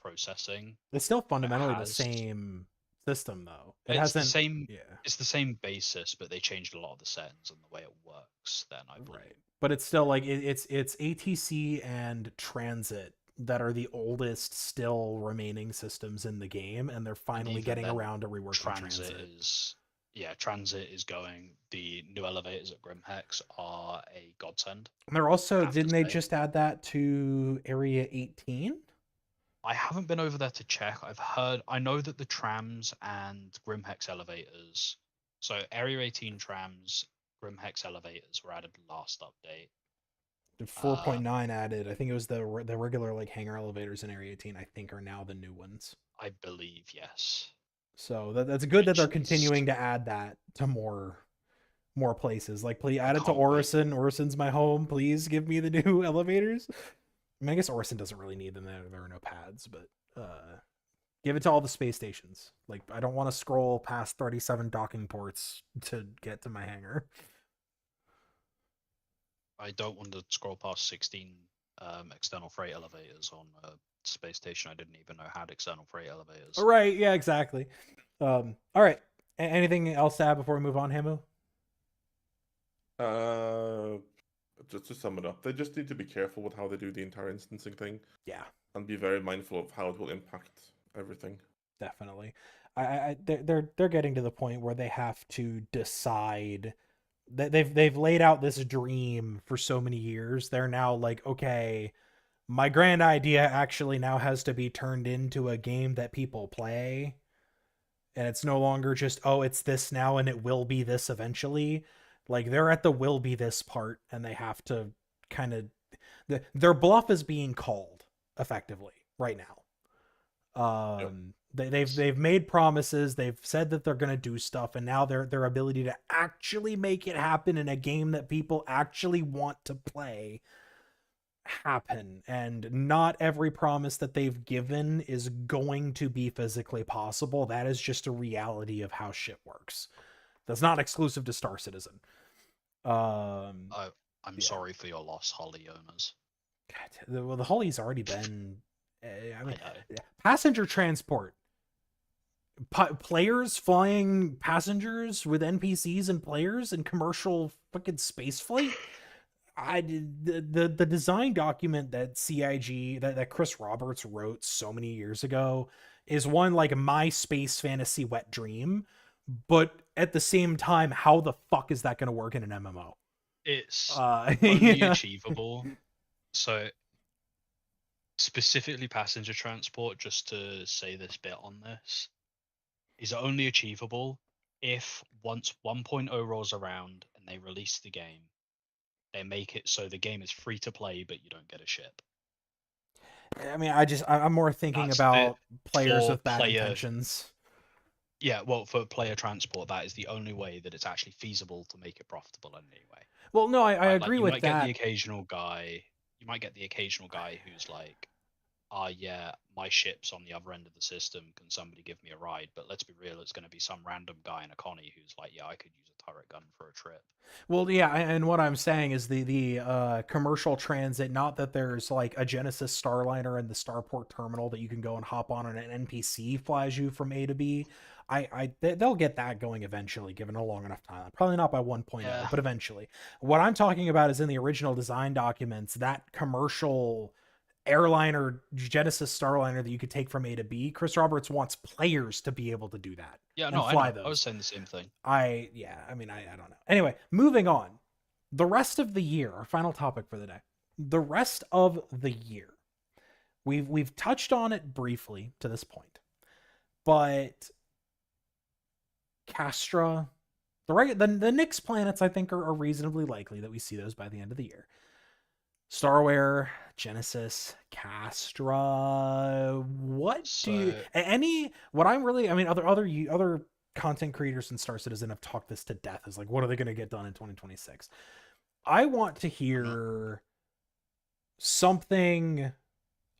processing. It's still fundamentally the same system, though. It's the same. Yeah, it's the same basis, but they changed a lot of the settings and the way it works. Then I believe. Right, but it's still like it's ATC and Transit that are the oldest still remaining systems in the game, and they're finally getting around to reworking Transit. Transit is going. The new elevators at Grimhex are a godsend. And they're also, didn't they just add that to Area 18? I haven't been over there to check. I know that the trams and Grimhex elevators So Area 18 trams, Grimhex elevators were added last update. 4.9 added. I think it was the regular like hangar elevators in Area 18. I think are now the new ones. I believe, yes. So that's good that they're Which is- continuing to add that to more places. Like, please add it to can't wait. Orison. Orison's my home. Please give me the new elevators. I mean, I guess Orison doesn't really need them. There are no pads, but give it to all the space stations. Like, I don't want to scroll past 37 docking ports to get to my hangar. I don't want to scroll past 16 external freight elevators on a space station I didn't even know had external freight elevators. Right? Yeah, exactly. All right. Anything else to add before we move on, Hamu? Just to sum it up, they just need to be careful with how they do the entire instancing thing. Yeah. And be very mindful of how it will impact everything. Definitely. They're getting to the point where they have to decide that they've laid out this dream for so many years. They're now like, okay, my grand idea actually now has to be turned into a game that people play. And it's no longer just, oh, it's this now and it will be this eventually. Like, they're at the will be this part, and they have to kind of their bluff is being called effectively right now. They've made promises, they've said that they're going to do stuff, and now their ability to actually make it happen in a game that people actually want to play happen. And not every promise that they've given is going to be physically possible. That is just a reality of how shit works. That's not exclusive to Star Citizen. I'm yeah. sorry for your loss, Holly owners. God, well, the Holly's already been. I mean, I know. passenger transport. Players flying passengers with NPCs and players in commercial fucking space flight. The design document that CIG that Chris Roberts wrote so many years ago is one like my space fantasy wet dream, but at the same time, how the fuck is that going to work in an MMO? It's only only achievable. So specifically passenger transport, just to say this bit on this, is only achievable if once 1.0 rolls around and they release the game, they make it so the game is free to play, but you don't get a ship. I mean, I'm more thinking That's about players for with bad player- intentions. Yeah, well, for player transport, that is the only way that it's actually feasible to make it profitable anyway. Well, no, I Right, like, agree you with might that. Get the occasional guy. You might get the occasional guy who's like, yeah, my ship's on the other end of the system. Can somebody give me a ride? But let's be real, it's going to be some random guy in a Connie who's like, yeah, I could use a turret gun for a trip. Well, yeah, and what I'm saying is the commercial transit, not that there's like a Genesis Starliner in the Starport terminal that you can go and hop on and an NPC flies you from A to B. They'll get that going eventually, given a long enough time. Probably not by 1.0, Yeah. but eventually. What I'm talking about is in the original design documents, that commercial airliner Genesis Starliner that you could take from A to B. Chris Roberts wants players to be able to do that. Yeah, and no, fly I know. those. I was saying the same thing. I don't know. Anyway, moving on. The rest of the year, our final topic for the day. The rest of the year. We've touched on it briefly to this point. But Castra, the Nyx planets, I think, are reasonably likely that we see those by the end of the year. Starware, Genesis, Castra. What do you other content creators in Star Citizen have talked this to death, is like, what are they going to get done in 2026? I want to hear something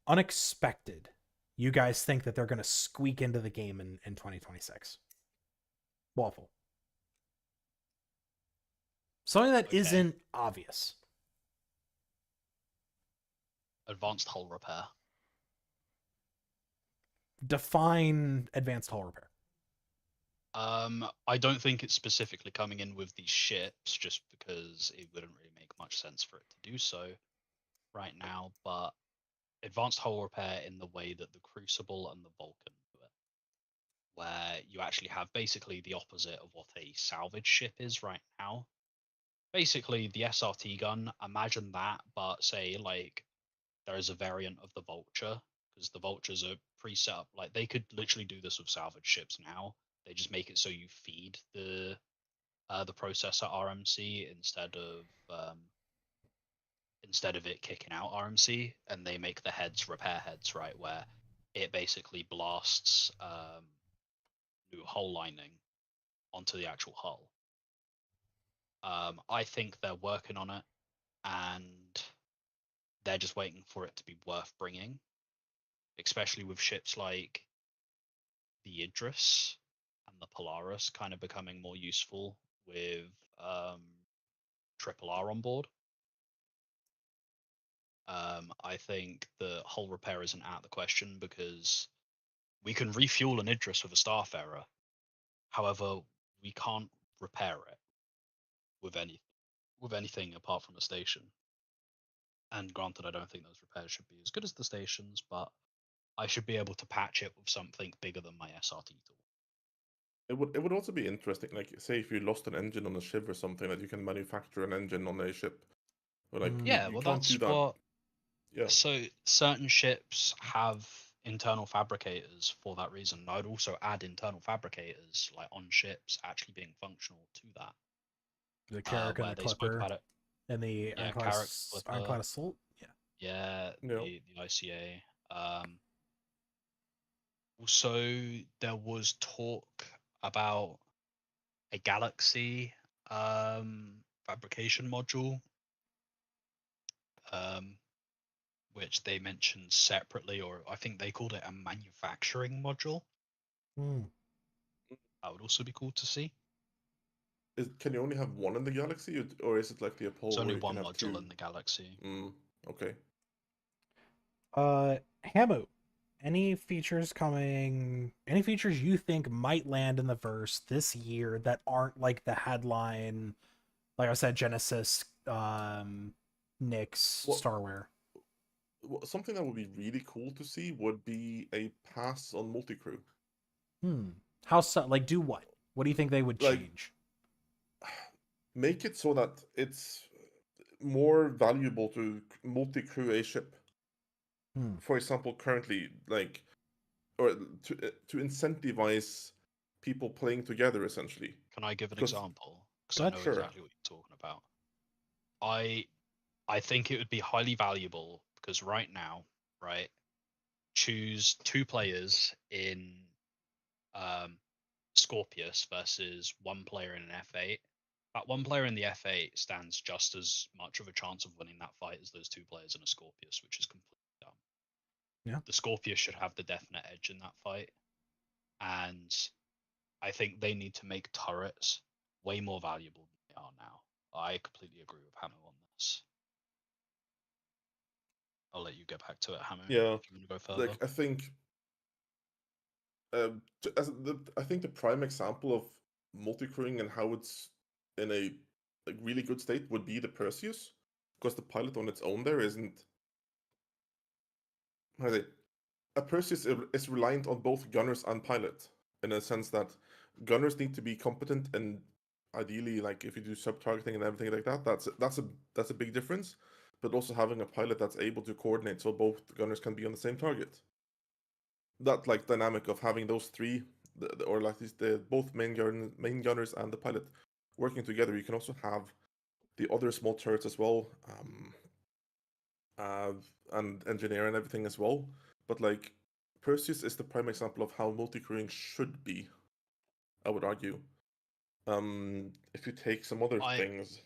unexpected you guys think that they're going to squeak into the game in 2026. Waffle. Something that Okay. isn't obvious. Advanced hull repair. Define advanced hull repair. I don't think it's specifically coming in with these ships, just because it wouldn't really make much sense for it to do so right now. But advanced hull repair in the way that the Crucible and the Vulcan do it, where you actually have basically the opposite of what a salvage ship is right now. Basically, the SRT gun, imagine that, but say like there is a variant of the Vulture, because the Vultures are pre-set up. Like, they could literally do this with salvage ships now. They just make it so you feed the the processor RMC instead of it kicking out RMC, and they make the heads repair heads, right, where it basically blasts new hull lining onto the actual hull. I think they're working on it, and they're just waiting for it to be worth bringing, especially with ships like the Idris and the Polaris kind of becoming more useful with Triple R on board. I think the hull repair isn't out of the question because we can refuel an Idris with a Starfarer. However, we can't repair it with anything apart from a station. And granted, I don't think those repairs should be as good as the stations, but I should be able to patch it with something bigger than my SRT tool. It would also be interesting, like say if you lost an engine on a ship or something, that you can manufacture an engine on a ship. Or like Yeah, you well, can't do that's that. what. Yeah. So certain ships have internal fabricators for that reason. I'd also add internal fabricators like on ships actually being functional to that. The Carrack and Where the they spoke Clipper about it. and the Yeah, Carrack, Ironclad Clipper. Assault. Yeah. Yeah, Yeah. the ICA. Also, there was talk about a Galaxy fabrication module, which they mentioned separately, or I think they called it a manufacturing module. Hmm. That would also be cool to see. Can you only have one in the Galaxy, or is it like the Apollo There's only where you one can have module two? in the Galaxy. Okay. Hamu, any features coming? Any features you think might land in the verse this year that aren't like the headline? Like I said, Genesis, Nyx, What- Starware. Something that would be really cool to see would be a pass on multi-crew. How so? Like, do what? What do you think they would Like- change? Make it so that it's more valuable to multi-crew a ship. For example, currently, like, or to incentivize people playing together, essentially. Can I give an 'Cause- example? Because Go I ahead. know Sure. exactly what you're talking about. I think it would be highly valuable because right now, right, choose two players in Scorpius versus one player in an F8. That one player in the F8 stands just as much of a chance of winning that fight as those two players in a Scorpius, which is completely dumb. Yeah. The Scorpius should have the definite edge in that fight. And I think they need to make turrets way more valuable than they are now. I completely agree with Hammer on this. I'll let you get back to it, Hammer. Yeah, If you want to go further. like I think, I think the prime example of multi-crewing and how it's in a like really good state would be the Perseus, because the pilot on its own there isn't. How do I say? A Perseus is reliant on both gunners and pilot in a sense that gunners need to be competent and ideally, like if you do sub targeting and everything like that, that's a big difference. But also having a pilot that's able to coordinate so both gunners can be on the same target. That like dynamic of having those three, or like the both main gunners and the pilot working together. You can also have the other small turrets as well, and engineer and everything as well. But like Perseus is the prime example of how multi-crewing should be, I would argue. If you take some other things,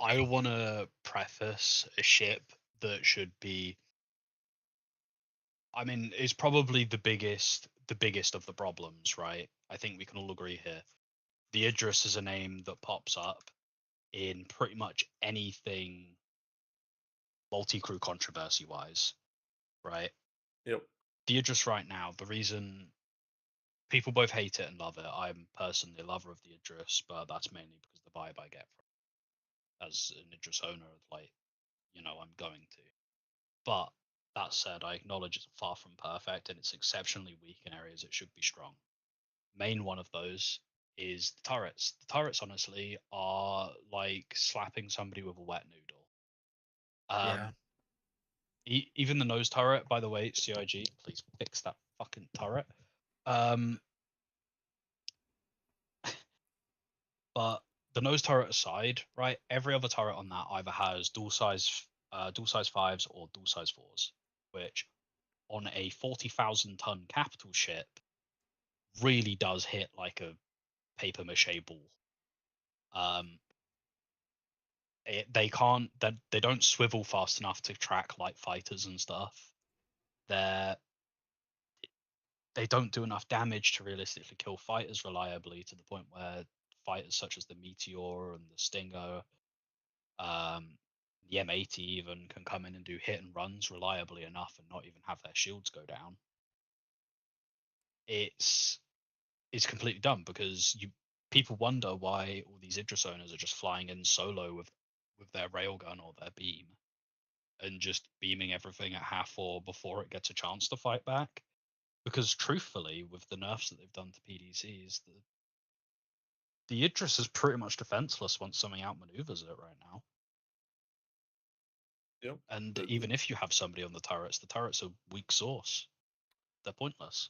I want to preface a ship that should be. I mean, it's probably the biggest of the problems, right? I think we can all agree here. The Idris is a name that pops up in pretty much anything multi-crew controversy wise, right? Yep. The Idris right now, the reason people both hate it and love it. I'm personally a lover of the Idris, but that's mainly because the vibe I get from it. As an Idris owner, like, I'm going to. But that said, I acknowledge it's far from perfect and it's exceptionally weak in areas it should be strong. Main one of those is the turrets. The turrets, honestly, are like slapping somebody with a wet noodle. Yeah. Even the nose turret, by the way, CIG, please fix that fucking turret. But the nose turret aside, right? Every other turret on that either has dual size fives or dual size fours, which on a 40,000-ton capital ship really does hit like a paper mache ball. They can't, they don't swivel fast enough to track light fighters and stuff. They don't do enough damage to realistically kill fighters reliably, to the point where fighters such as the Meteor and the Stinger, the M80 even, can come in and do hit and runs reliably enough and not even have their shields go down. It's completely dumb, because people wonder why all these Idris owners are just flying in solo with their railgun or their beam and just beaming everything at half or before it gets a chance to fight back. Because truthfully, with the nerfs that they've done to PDCs, the Idris is pretty much defenseless once something outmaneuvers it right now. Yep. And even if you have somebody on the turrets are weak source. They're pointless.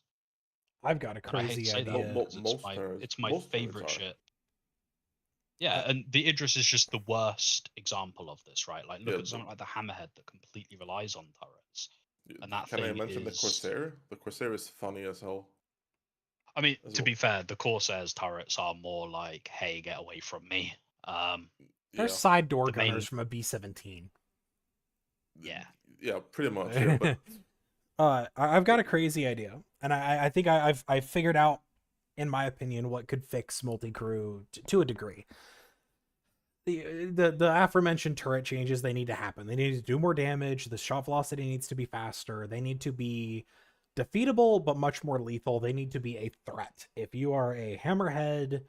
I've got a And I hate to crazy say that, idea. because it's my most turrets favorite are. ship. Yeah, and the Idris is just the worst example of this, right? Like, look Yeah, at something like the Hammerhead that completely relies on turrets. And that Can I thing mention the is- Corsair? The Corsair is funny as hell. I mean, As to well. be fair, the Corsair's turrets are more like, hey, get away from me. They're Yeah, side door the main- gunners from a B-17. Yeah. Yeah, pretty much. Yeah, but I've got a crazy idea, and I think I've figured out, in my opinion, what could fix multi-crew to a degree. The aforementioned turret changes, they need to happen. They need to do more damage. The shot velocity needs to be faster. They need to be defeatable, but much more lethal. They need to be a threat. If you are a Hammerhead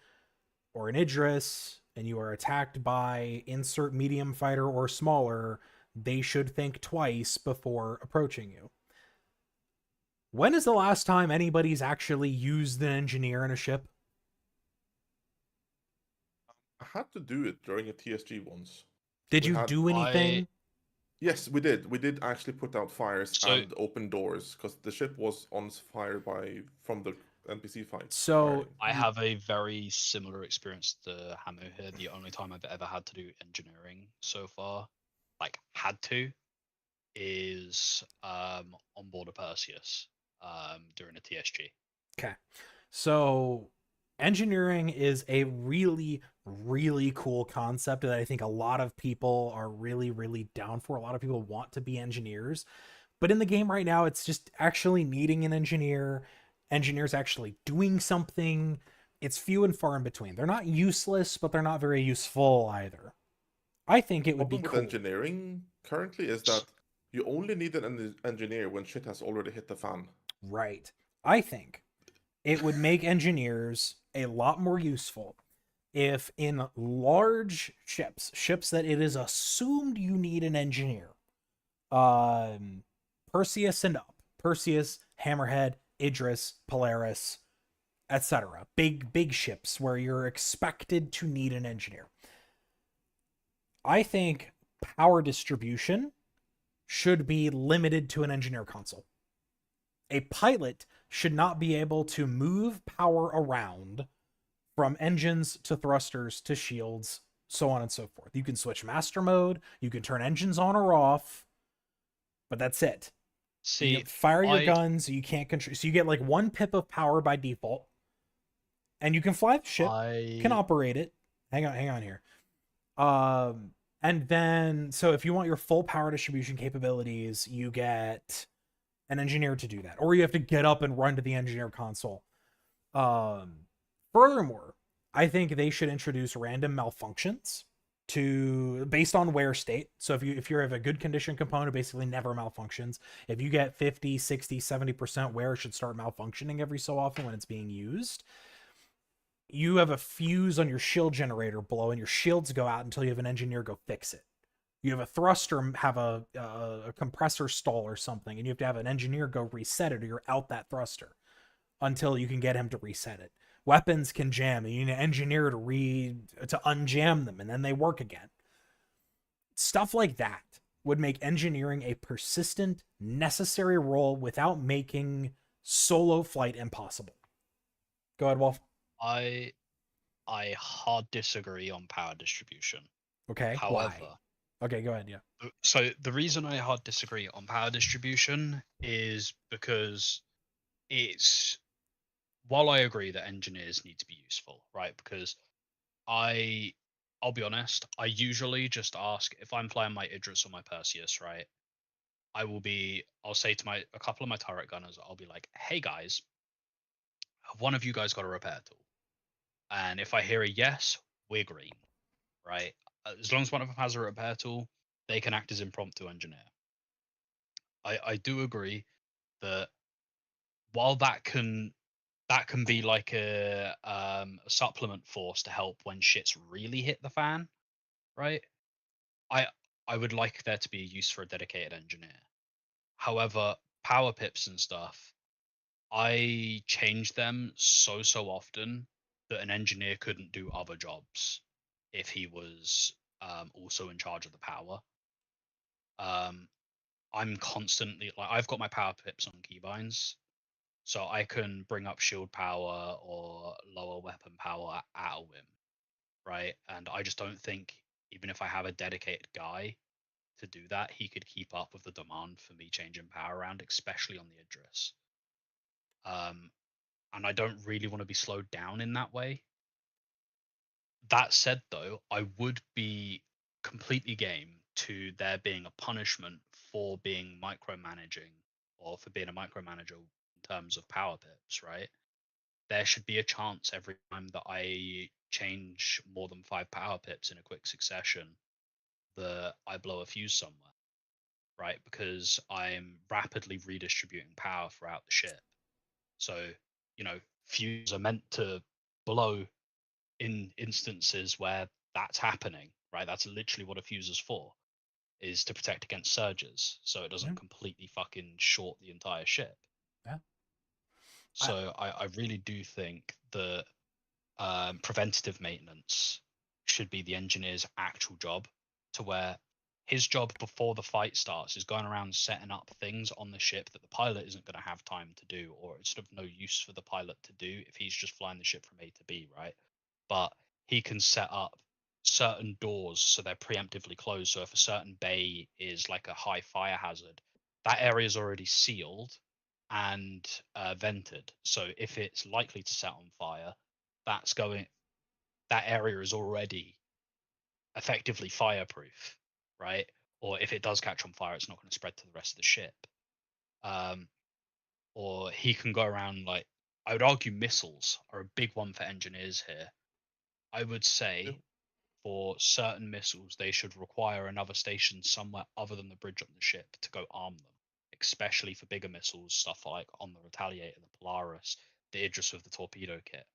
or an Idris and you are attacked by insert medium fighter or smaller, they should think twice before approaching you. When is the last time anybody's actually used an engineer in a ship? I had to do it during a TSG once. Did We you had- do anything? Yes, we did. We did actually put out fires So- and open doors because the ship was on fire from the NPC fight. So I have a very similar experience to Hammerhead. The only time I've ever had to do engineering so far, like had to, is on board a Perseus during a TSG. So engineering is a really, really cool concept that I think a lot of people are really, really down for. A lot of people want to be engineers. But in the game right now, it's just actually needing an engineer, engineers actually doing something. It's few and far in between. They're not useless, but they're not very useful either. I think it would be Problem with cool. engineering currently is that you only need an engineer when shit has already hit the fan. Right. I think it would make engineers a lot more useful if in large ships that it is assumed you need an engineer, Perseus and up, Perseus, Hammerhead, Idris, Polaris, etc. Big ships where you're expected to need an engineer. I think power distribution should be limited to an engineer console. A pilot should not be able to move power around from engines to thrusters to shields, so on and so forth. You can switch master mode, you can turn engines on or off, but that's it. See, You fire your I- guns, you can't control. So you get like 1 pip of power by default, and you can fly the ship, can operate it. Hang on here. And then, so if you want your full power distribution capabilities, you get an engineer to do that, or you have to get up and run to the engineer console. Furthermore, I think they should introduce random malfunctions based on wear state. So if you have a good condition component, basically never malfunctions. If you get 50, 60, 70% wear, it should start malfunctioning every so often when it's being used. You have a fuse on your shield generator blow and your shields go out until you have an engineer go fix it. You have a thruster have a compressor stall or something, and you have to have an engineer go reset it, or you're out that thruster until you can get him to reset it. Weapons can jam, and you need an engineer to unjam them, and then they work again. Stuff like that would make engineering a persistent, necessary role without making solo flight impossible. Go ahead, Wolf. I hard disagree on power distribution. Okay. However, Why? Okay, go ahead. Yeah. so the reason I hard disagree on power distribution is because it's, while I agree that engineers need to be useful, right? Because I'll be honest, I usually just ask if I'm playing my Idris or my Perseus, right? I'll say to a couple of my turret gunners, I'll be like, hey guys, have one of you guys got a repair tool? And if I hear a yes, we're green, right? As long as one of them has a repair tool, they can act as impromptu engineer. I do agree that while that can be like a supplement force to help when shit's really hit the fan, right? I I would like there to be a use for a dedicated engineer. However, power pips and stuff, I change them so often that an engineer couldn't do other jobs if he was also in charge of the power. I'm constantly like, I've got my power pips on keybinds, so I can bring up shield power or lower weapon power at a whim, right? And I just don't think, even if I have a dedicated guy to do that, he could keep up with the demand for me changing power around, especially on the Idris. And I don't really want to be slowed down in that way. That said, though, I would be completely game to there being a punishment for being micromanaging, or for being a micromanager in terms of power pips, right? There should be a chance every time that I change more than 5 power pips in a quick succession that I blow a fuse somewhere, right? Because I'm rapidly redistributing power throughout the ship. So, fuses are meant to blow in instances where that's happening, right? That's literally what a fuse is for, is to protect against surges, so it doesn't Yeah. completely fucking short the entire ship. Yeah. So I really do think that preventative maintenance should be the engineer's actual job, to where his job before the fight starts is going around setting up things on the ship that the pilot isn't going to have time to do, or it's sort of no use for the pilot to do if he's just flying the ship from A to B, right? But he can set up certain doors so they're preemptively closed. So if a certain bay is like a high fire hazard, that area is already sealed and vented. So if it's likely to set on fire, that area is already effectively fireproof, right? Or if it does catch on fire, it's not going to spread to the rest of the ship. Or he can go around, like, I would argue missiles are a big one for engineers here. I would say Yeah. for certain missiles, they should require another station somewhere other than the bridge on the ship to go arm them, especially for bigger missiles, stuff like on the Retaliator, the Polaris, the Idris with the torpedo kit.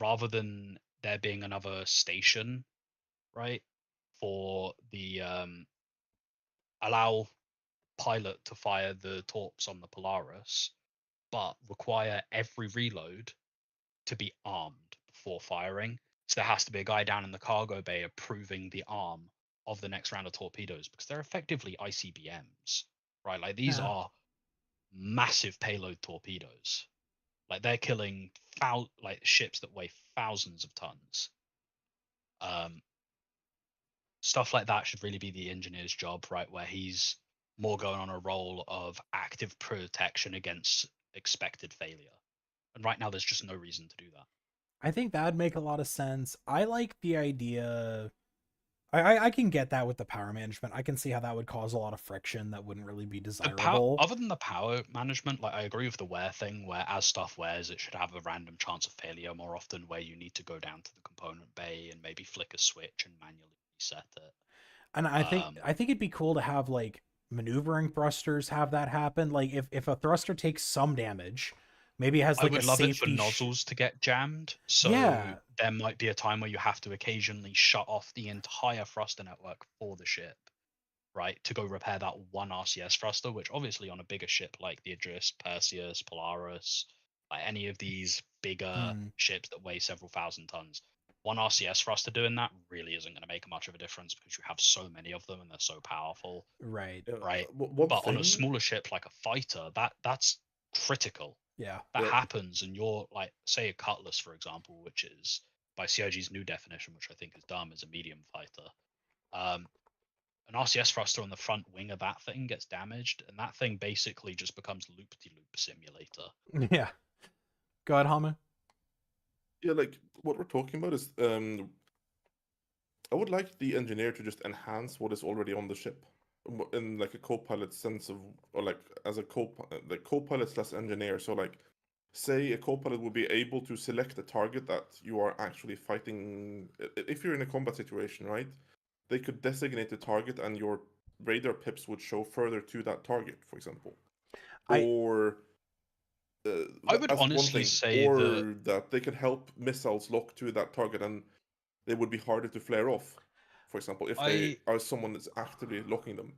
Rather than there being another station, right, for the allow pilot to fire the torps on the Polaris, but require every reload to be armed before firing. So there has to be a guy down in the cargo bay approving the arm of the next round of torpedoes, because they're effectively ICBMs, right? Like, these Yeah. are massive payload torpedoes. Like, they're killing ships that weigh thousands of tons. Stuff like that should really be the engineer's job, right? Where he's more going on a role of active protection against expected failure. And right now, there's just no reason to do that. I think that'd make a lot of sense. I like the idea. I can get that with the power management. I can see how that would cause a lot of friction that wouldn't really be desirable. Other than the power management, like, I agree with the wear thing, where as stuff wears, it should have a random chance of failure more often, where you need to go down to the component bay and maybe flick a switch and manually reset it. And I think it'd be cool to have like maneuvering thrusters have that happen. Like if a thruster takes some damage, maybe it has like I would a love it for safety nozzles to get jammed. So Yeah. there might be a time where you have to occasionally shut off the entire thruster network for the ship, right? To go repair that one RCS thruster, which obviously on a bigger ship like the Idris, Perseus, Polaris, like any of these bigger ships that weigh several thousand tons, one RCS thruster doing that really isn't going to make much of a difference, because you have so many of them and they're so powerful, Right. Yeah, right? one But on a thing, smaller ship like a fighter, that's critical. Yeah. That Yeah. happens, and you're like, say a Cutlass, for example, which is by CIG's new definition, which I think is dumb, is a medium fighter. An RCS thruster on the front wing of that thing gets damaged, and that thing basically just becomes loop-de-loop simulator. Yeah. Go ahead, Hamu. Yeah, like what we're talking about is I would like the engineer to just enhance what is already on the ship in like a co-pilot sense of, or like as a co-pilot slash engineer. So like, say a co-pilot would be able to select a target that you are actually fighting. If you're in a combat situation, right? They could designate the target, and your radar pips would show further to that target, for example. I- Or I would that's one honestly thing. say Or that that they can help missiles lock to that target, and they would be harder to flare off. For example, if they are someone that's actively locking them,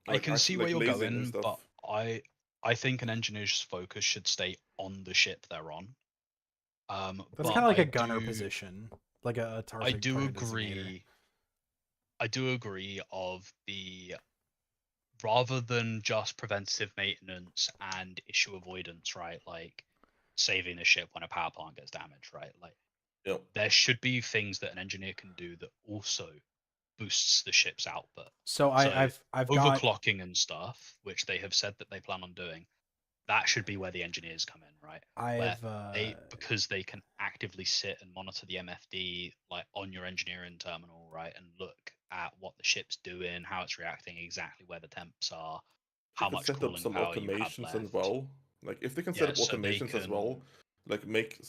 I like can see actually where like you're lasing and going, stuff. but I think an engineer's focus should stay on the ship they're on. That's But kind of like I a gunner do- position, like a target. I do target designator. agree. I do agree of the rather than just preventative maintenance and issue avoidance, right? Like saving a ship when a power plant gets damaged, right? Like Yep. there should be things that an engineer can do that also boosts the ship's output. So I've got Overclocking and stuff, which they have said that they plan on doing. That should be where the engineers come in, right? Because they can actively sit and monitor the MFD like on your engineering terminal, right, and look at what the ship's doing, how it's reacting, exactly where the temps are, They how could much set up cooling some power you have automations as left. well. Like if they can set Yeah, up so they automations as well, can- like make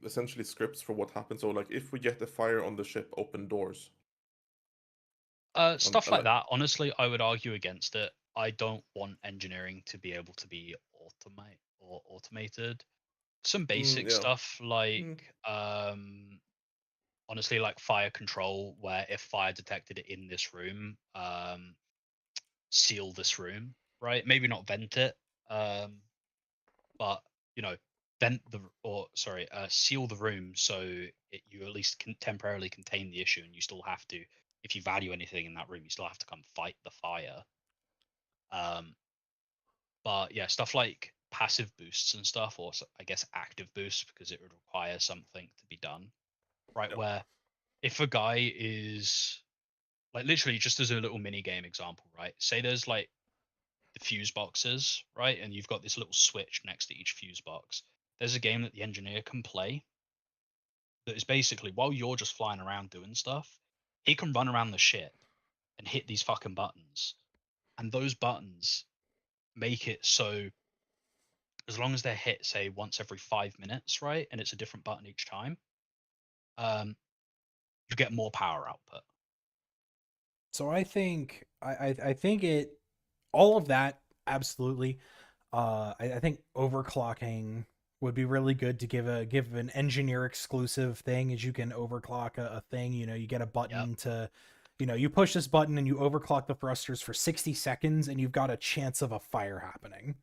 essentially scripts for what happens. So like if we get a fire on the ship, open doors. Stuff like like- that. Honestly, I would argue against it. I don't want engineering to be able to be automated. Some basic yeah. stuff like honestly like fire control, where if fire detected in this room, seal this room, right? Maybe not vent it, but you know, seal the room so you at least can temporarily contain the issue, and you still have to, if you value anything in that room, you still have to come fight the fire. But yeah, stuff like passive boosts and stuff, or I guess active boosts, because it would require something to be done, right? Yep. Where if a guy is like literally just as a little mini game example, right? Say there's like the fuse boxes, right? And you've got this little switch next to each fuse box. There's a game that the engineer can play that is basically while you're just flying around doing stuff, he can run around the ship and hit these fucking buttons. And those buttons make it so as long as they're hit, say, once every 5 minutes, right? And it's a different button each time, you get more power output. So I think I think it all of that absolutely. I think overclocking would be really good to give an engineer exclusive thing, is you can overclock a thing. You know, you get a button to, you know, you push this button and you overclock the thrusters for 60 seconds, and you've got a chance of a fire happening.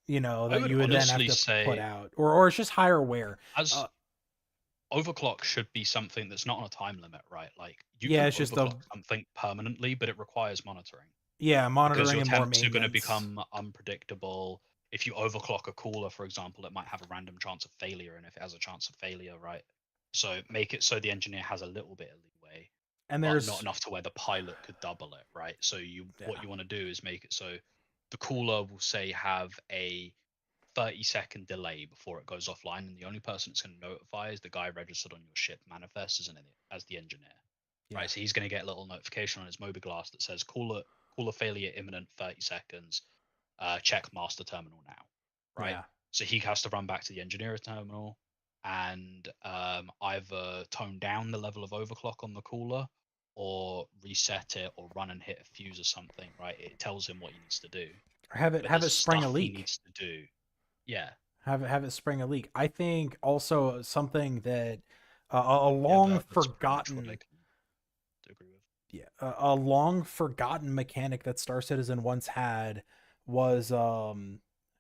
You know, that you would then have to put out, or it's just higher wear. As overclock should be something that's not on a time limit, right? Like you Yeah, can it's just overclock something permanently, but it requires monitoring. Yeah, monitoring because your and more temps are going to maintenance. become unpredictable. If you overclock a cooler, for example, it might have a random chance of failure, and if it has a chance of failure, right? So make it so the engineer has a little bit of leeway, And but there's not enough to where the pilot could double it, right? So what Yeah. you want to do is make it so the cooler will say have a 30-second delay before it goes offline, and the only person it's going to notify is the guy registered on your ship manifest as the engineer, Yeah. right? So he's going to get a little notification on his Mobiglass that says cooler failure imminent, 30 seconds, check master terminal now, right? Yeah. So he has to run back to the engineer terminal and either tone down the level of overclock on the cooler or reset it or run and hit a fuse or something, right? It tells him what he needs to do. Or have it But have it there's spring a stuff he leak. needs to do. Yeah. Have it spring a leak. I think also something that a Yeah, long that's pretty much what forgotten I can agree with. a long forgotten mechanic that Star Citizen once had was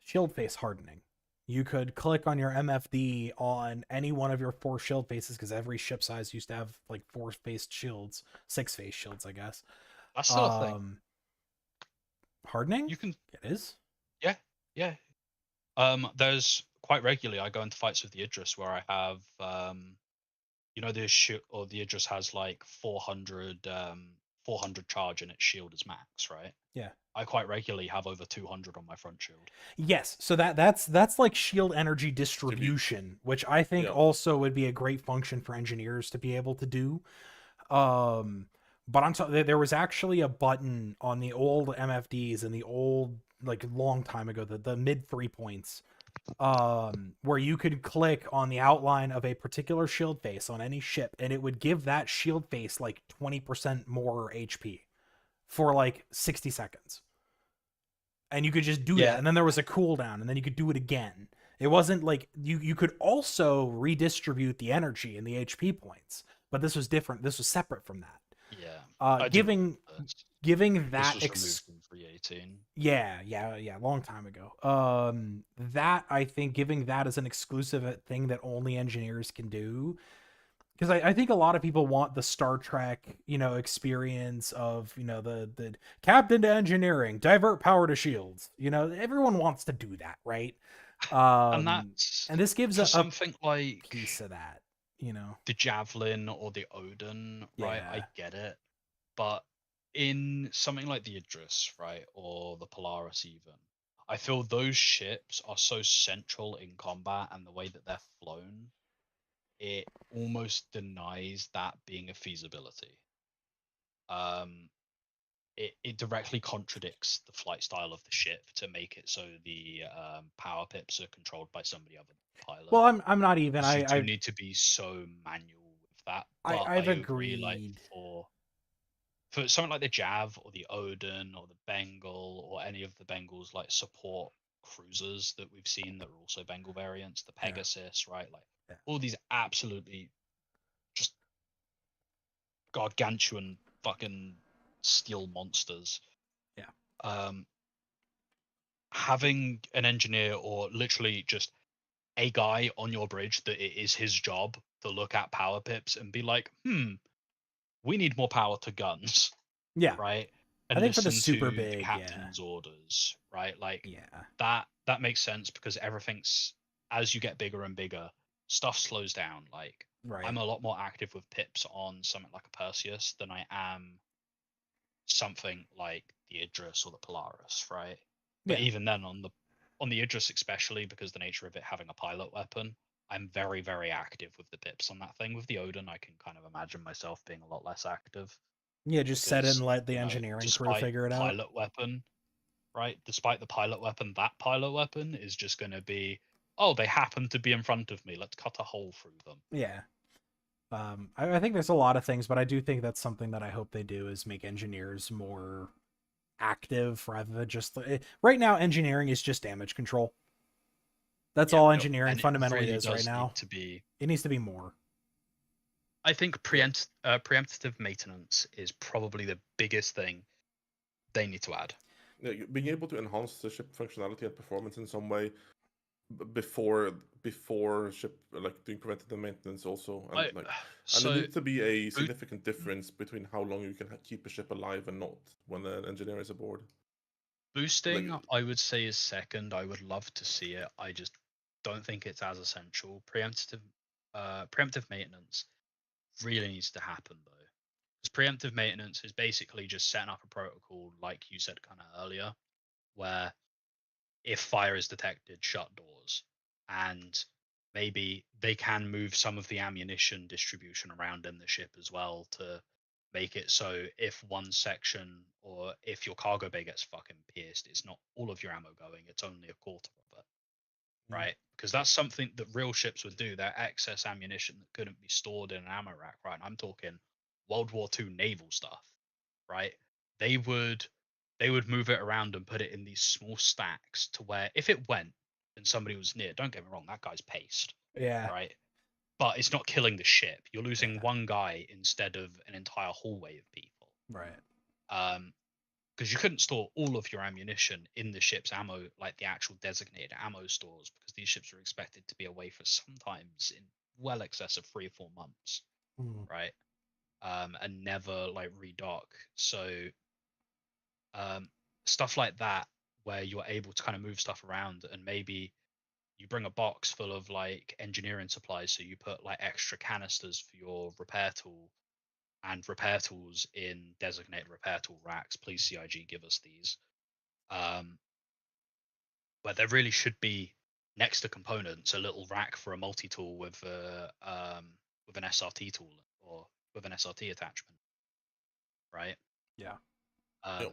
shield face hardening. You could click on your MFD on any one of your 4 shield faces, because every ship size used to have like 4-faced shields, 6-face shields, I guess. That's still a thing. Hardening? You can, It is? yeah. There's quite regularly I go into fights with the Idris where I have you know, the shield or the Idris has like 400 charge in its shield as max, right? Yeah. I quite regularly have over 200 on my front shield. Yes, so that's like shield energy distribution, which I think Yeah. also would be a great function for engineers to be able to do. But there was actually a button on the old MFDs and the old, like, long time ago, the mid 3 points, where you could click on the outline of a particular shield face on any ship, and it would give that shield face like 20% more HP for like 60 seconds. And you could just do that, and then there was a cooldown, and then you could do it again. It wasn't like you could also redistribute the energy and the HP points, but this was different. This was separate from that. Yeah. Giving This that was removed in 318. yeah, long time ago. That, I think, giving that as an exclusive thing that only engineers can do, because I think a lot of people want the Star Trek, experience of, the captain to engineering, divert power to shields. Everyone wants to do that, right? And that's and this gives for a something like piece of that, the Javelin or the Odin, right? Yeah. I get it. But in something like the Idris, right, or the Polaris even, I feel those ships are so central in combat and the way that they're flown, it almost denies that being a feasibility. It directly contradicts the flight style of the ship to make it so the power pips are controlled by somebody other than the pilot. Well, I'm not even. 'Cause you do need to be so manual with that. But I've I agree, like agreed. for something like the Jav or the Odin or the Bengal or any of the Bengals like support cruisers that we've seen that are also Bengal variants, the Yeah. Pegasus, right? Like Yeah. all these absolutely just gargantuan fucking steel monsters. Yeah. Having an engineer or literally just a guy on your bridge that it is his job to look at power pips and be like, we need more power to guns, Yeah. right? I And think for the listen super to the big, captain's orders, right? Like yeah. that makes sense because everything's, as you get bigger and bigger, stuff slows down. Like Right. I'm a lot more active with pips on something like a Perseus than I am something like the Idris or the Polaris, right? But Yeah. even then, on the Idris, especially because the nature of it having a pilot weapon, I'm very, very active with the pips on that thing. With the Odin, I can kind of imagine myself being a lot less active. Yeah, just set it Because, and let the you know, engineering crew despite figure it out. pilot weapon, right? Despite the pilot weapon, that pilot weapon is just going to be, oh, they happen to be in front of me. Let's cut a hole through them. Yeah. I think there's a lot of things, but I do think that's something that I hope they do, is make engineers more active rather than just right now. Engineering is just damage control. That's all engineering And it fundamentally really is does right now. need to be. It needs to be more. I think preemptive maintenance is probably the biggest thing they need to add. Yeah, being able to enhance the ship functionality and performance in some way before ship, like doing preventative maintenance also, and and So there needs to be a significant difference between how long you can keep a ship alive and not when an engineer is aboard. boosting, Like, I would say, is second. I would love to see it. I just don't think it's as essential. Preemptive maintenance really needs to happen though. Because preemptive maintenance is basically just setting up a protocol, like you said kind of earlier, where if fire is detected, shut doors. And maybe they can move some of the ammunition distribution around in the ship as well to make it so if one section or if your cargo bay gets fucking pierced, it's not all of your ammo going, it's only a quarter of it. Right? Because that's something that real ships would do. They're excess ammunition that couldn't be stored in an ammo rack, right? And I'm talking World War II naval stuff, right? They would move it around and put it in these small stacks to where if it went and somebody was near, don't get me wrong, that guy's paced, Yeah. right? But it's not killing the ship. You're losing one guy instead of an entire hallway of people. Right. Because you couldn't store all of your ammunition in the ship's ammo, like the actual designated ammo stores, because these ships are expected to be away for sometimes in well excess of 3 or 4 months, right? And never like redock. So stuff like that, where you're able to kind of move stuff around and maybe you bring a box full of like engineering supplies, so you put like extra canisters for your repair tool and repair tools in designated repair tool racks. Please, CIG, give us these. But there really should be next to components a little rack for a multi-tool with an SRT tool or with an SRT attachment, right? Yeah. Um,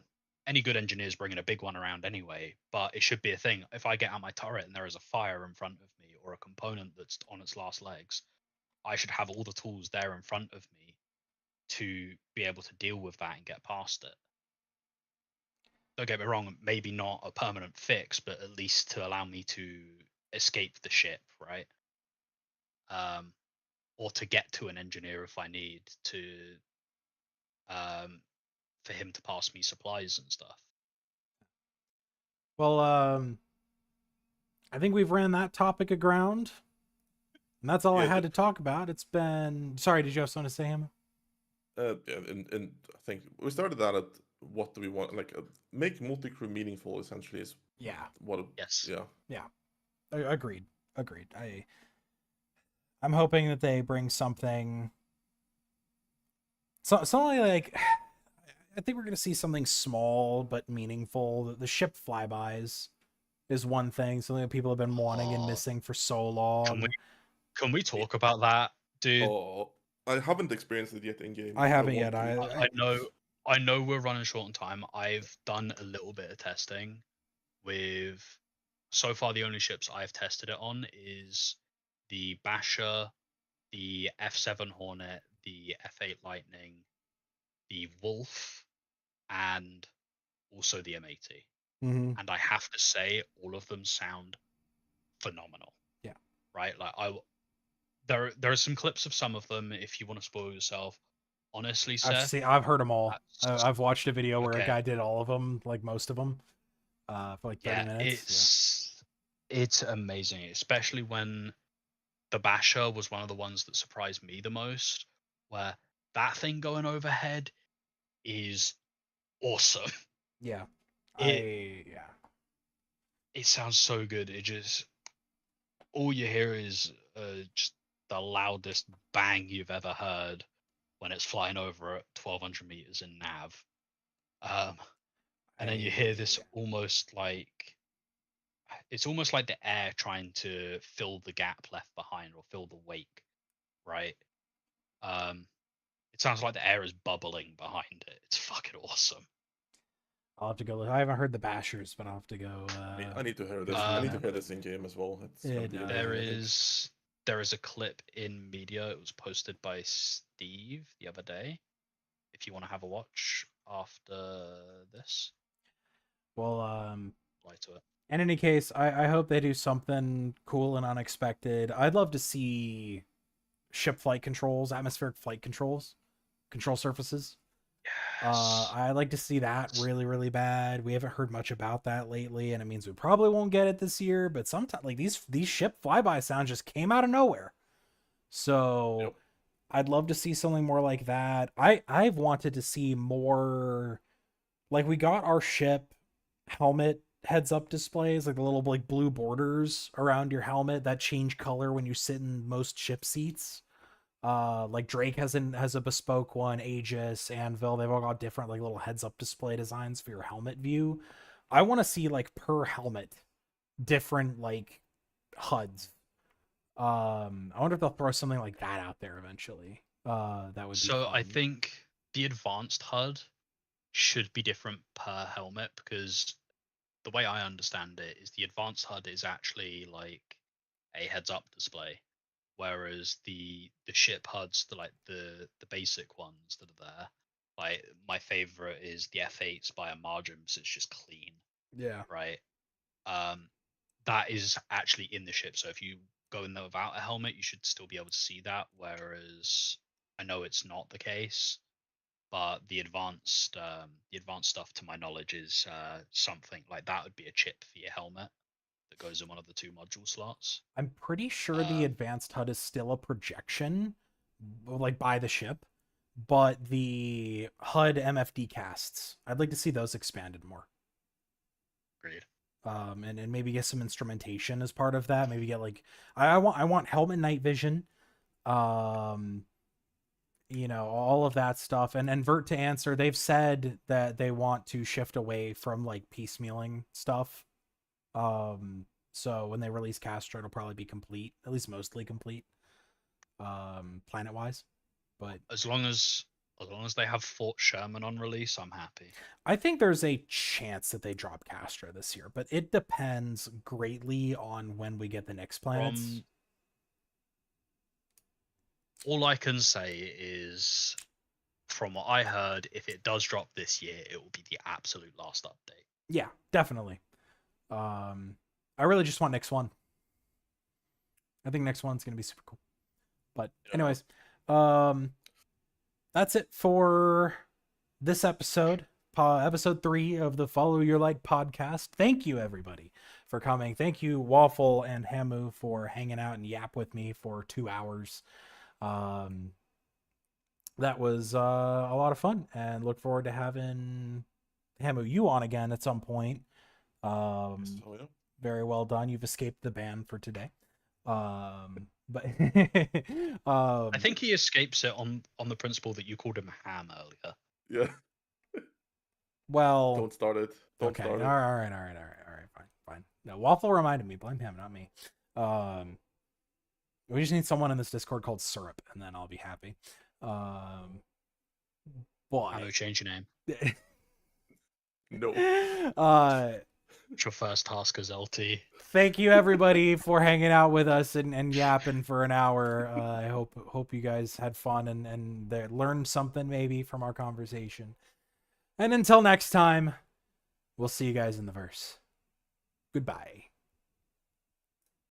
any good engineers bringing a big one around anyway, but it should be a thing. If I get out my turret and there is a fire in front of me or a component that's on its last legs, I should have all the tools there in front of me to be able to deal with that and get past it. Don't get me wrong, maybe not a permanent fix, but at least to allow me to escape the ship, right? Or to get to an engineer if I need to, for him to pass me supplies and stuff. Well, I think we've ran that topic aground, and that's all I Yeah, had to talk about. It's been. Sorry, did you have something to say, Emma? Yeah, and I think we started that at what do we want? Like, make multi-crew meaningful. Essentially, is Yeah. what. Yes. Yeah. Agreed. I'm hoping that they bring something. Something like. I think we're gonna see something small but meaningful. The ship flybys is one thing. Something that people have been wanting and missing for so long. Can we talk about that, dude? Oh, I haven't experienced it yet in game. I haven't yet. I know we're running short on time. I've done a little bit of testing with. So far, the only ships I've tested it on is the Basher, the F7 Hornet, the F8 Lightning, the Wolf, and also the M80. Mm-hmm. And I have to say, all of them sound phenomenal. Yeah. Right. Like there are some clips of some of them. If you want to spoil yourself, honestly, Seth, I've heard them all. that's- I've watched a video where a okay. guy did all of them, like most of them, for like 30 minutes. It's amazing, especially when the Basher was one of the ones that surprised me the most, where that thing going overhead is awesome. Yeah. It sounds so good. It just all you hear is just the loudest bang you've ever heard when it's flying over at 1200 meters in nav. And then you hear this almost like it's almost like the air trying to fill the gap left behind or fill the wake, right? It sounds like the air is bubbling behind it. It's fucking awesome. I'll have to go. I haven't heard the Bashers, but I'll have to go. I need to hear this. I need to hear this in game as well. It's gonna be there is a clip in media. It was posted by Steve the other day. If you want to have a watch after this, Well, apply to it. in any case, I hope they do something cool and unexpected. I'd love to see ship flight controls, atmospheric flight controls, control surfaces. Yes. I'd like to see that really, really bad. We haven't heard much about that lately, and it means we probably won't get it this year. But sometimes, like these ship flyby sounds just came out of nowhere. So Yep. I'd love to see something more like that. I've wanted to see more. Like we got our ship helmet heads up displays, like the little like blue borders around your helmet that change color when you sit in most ship seats. Like Drake has a bespoke one, Aegis, Anvil, they've all got different like little heads up display designs for your helmet view. I want to see like per helmet different like HUDs. I wonder if they'll throw something like that out there eventually. That would be So I fun. think the advanced HUD should be different per helmet because the way I understand it is the advanced HUD is actually like a heads up display, whereas the ship HUDs, the basic ones that are there, like my favorite is the F8s by a margin, so it's just clean, Yeah. right? That is actually in the ship, so if you go in there without a helmet, you should still be able to see that. Whereas I know it's not the case, but the advanced stuff, to my knowledge, is something like that would be a chip for your helmet that goes in one of the two module slots. I'm pretty sure the advanced HUD is still a projection, like by the ship, but the HUD MFD casts, I'd like to see those expanded more. Agreed. and maybe get some instrumentation as part of that. Maybe get like I want helmet night vision, you know, all of that stuff. And Vert to answer, they've said that they want to shift away from like piecemealing stuff. So when they release Castro, it'll probably be complete, at least mostly complete, planet wise. But As long as they have Fort Sherman on release, I'm happy. I think there's a chance that they drop Castro this year, but it depends greatly on when we get the next planets. All I can say is, from what I heard, if it does drop this year, it will be the absolute last update. Yeah, definitely. I really just want next one. I think next one's gonna be super cool. But anyways, that's it for this episode, episode 3 of the Follow Your Light podcast. Thank you everybody for coming. Thank you Waffle and Hamu for hanging out and yap with me for 2 hours. That was a lot of fun, and look forward to having Hamu you on again at some point. Yeah. Very well done. You've escaped the ban for today. But I think he escapes it on the principle that you called him Ham earlier. Yeah. Well, Don't start it. Don't okay. start it. All right. Fine. No, Waffle reminded me. Blame him, not me. We just need someone in this Discord called Syrup, and then I'll be happy. Boy. How do change your name? No. It's your first task as LT. Thank you everybody for hanging out with us and yapping for an hour. I hope you guys had fun and they learned something maybe from our conversation. And until next time, we'll see you guys in the verse. Goodbye.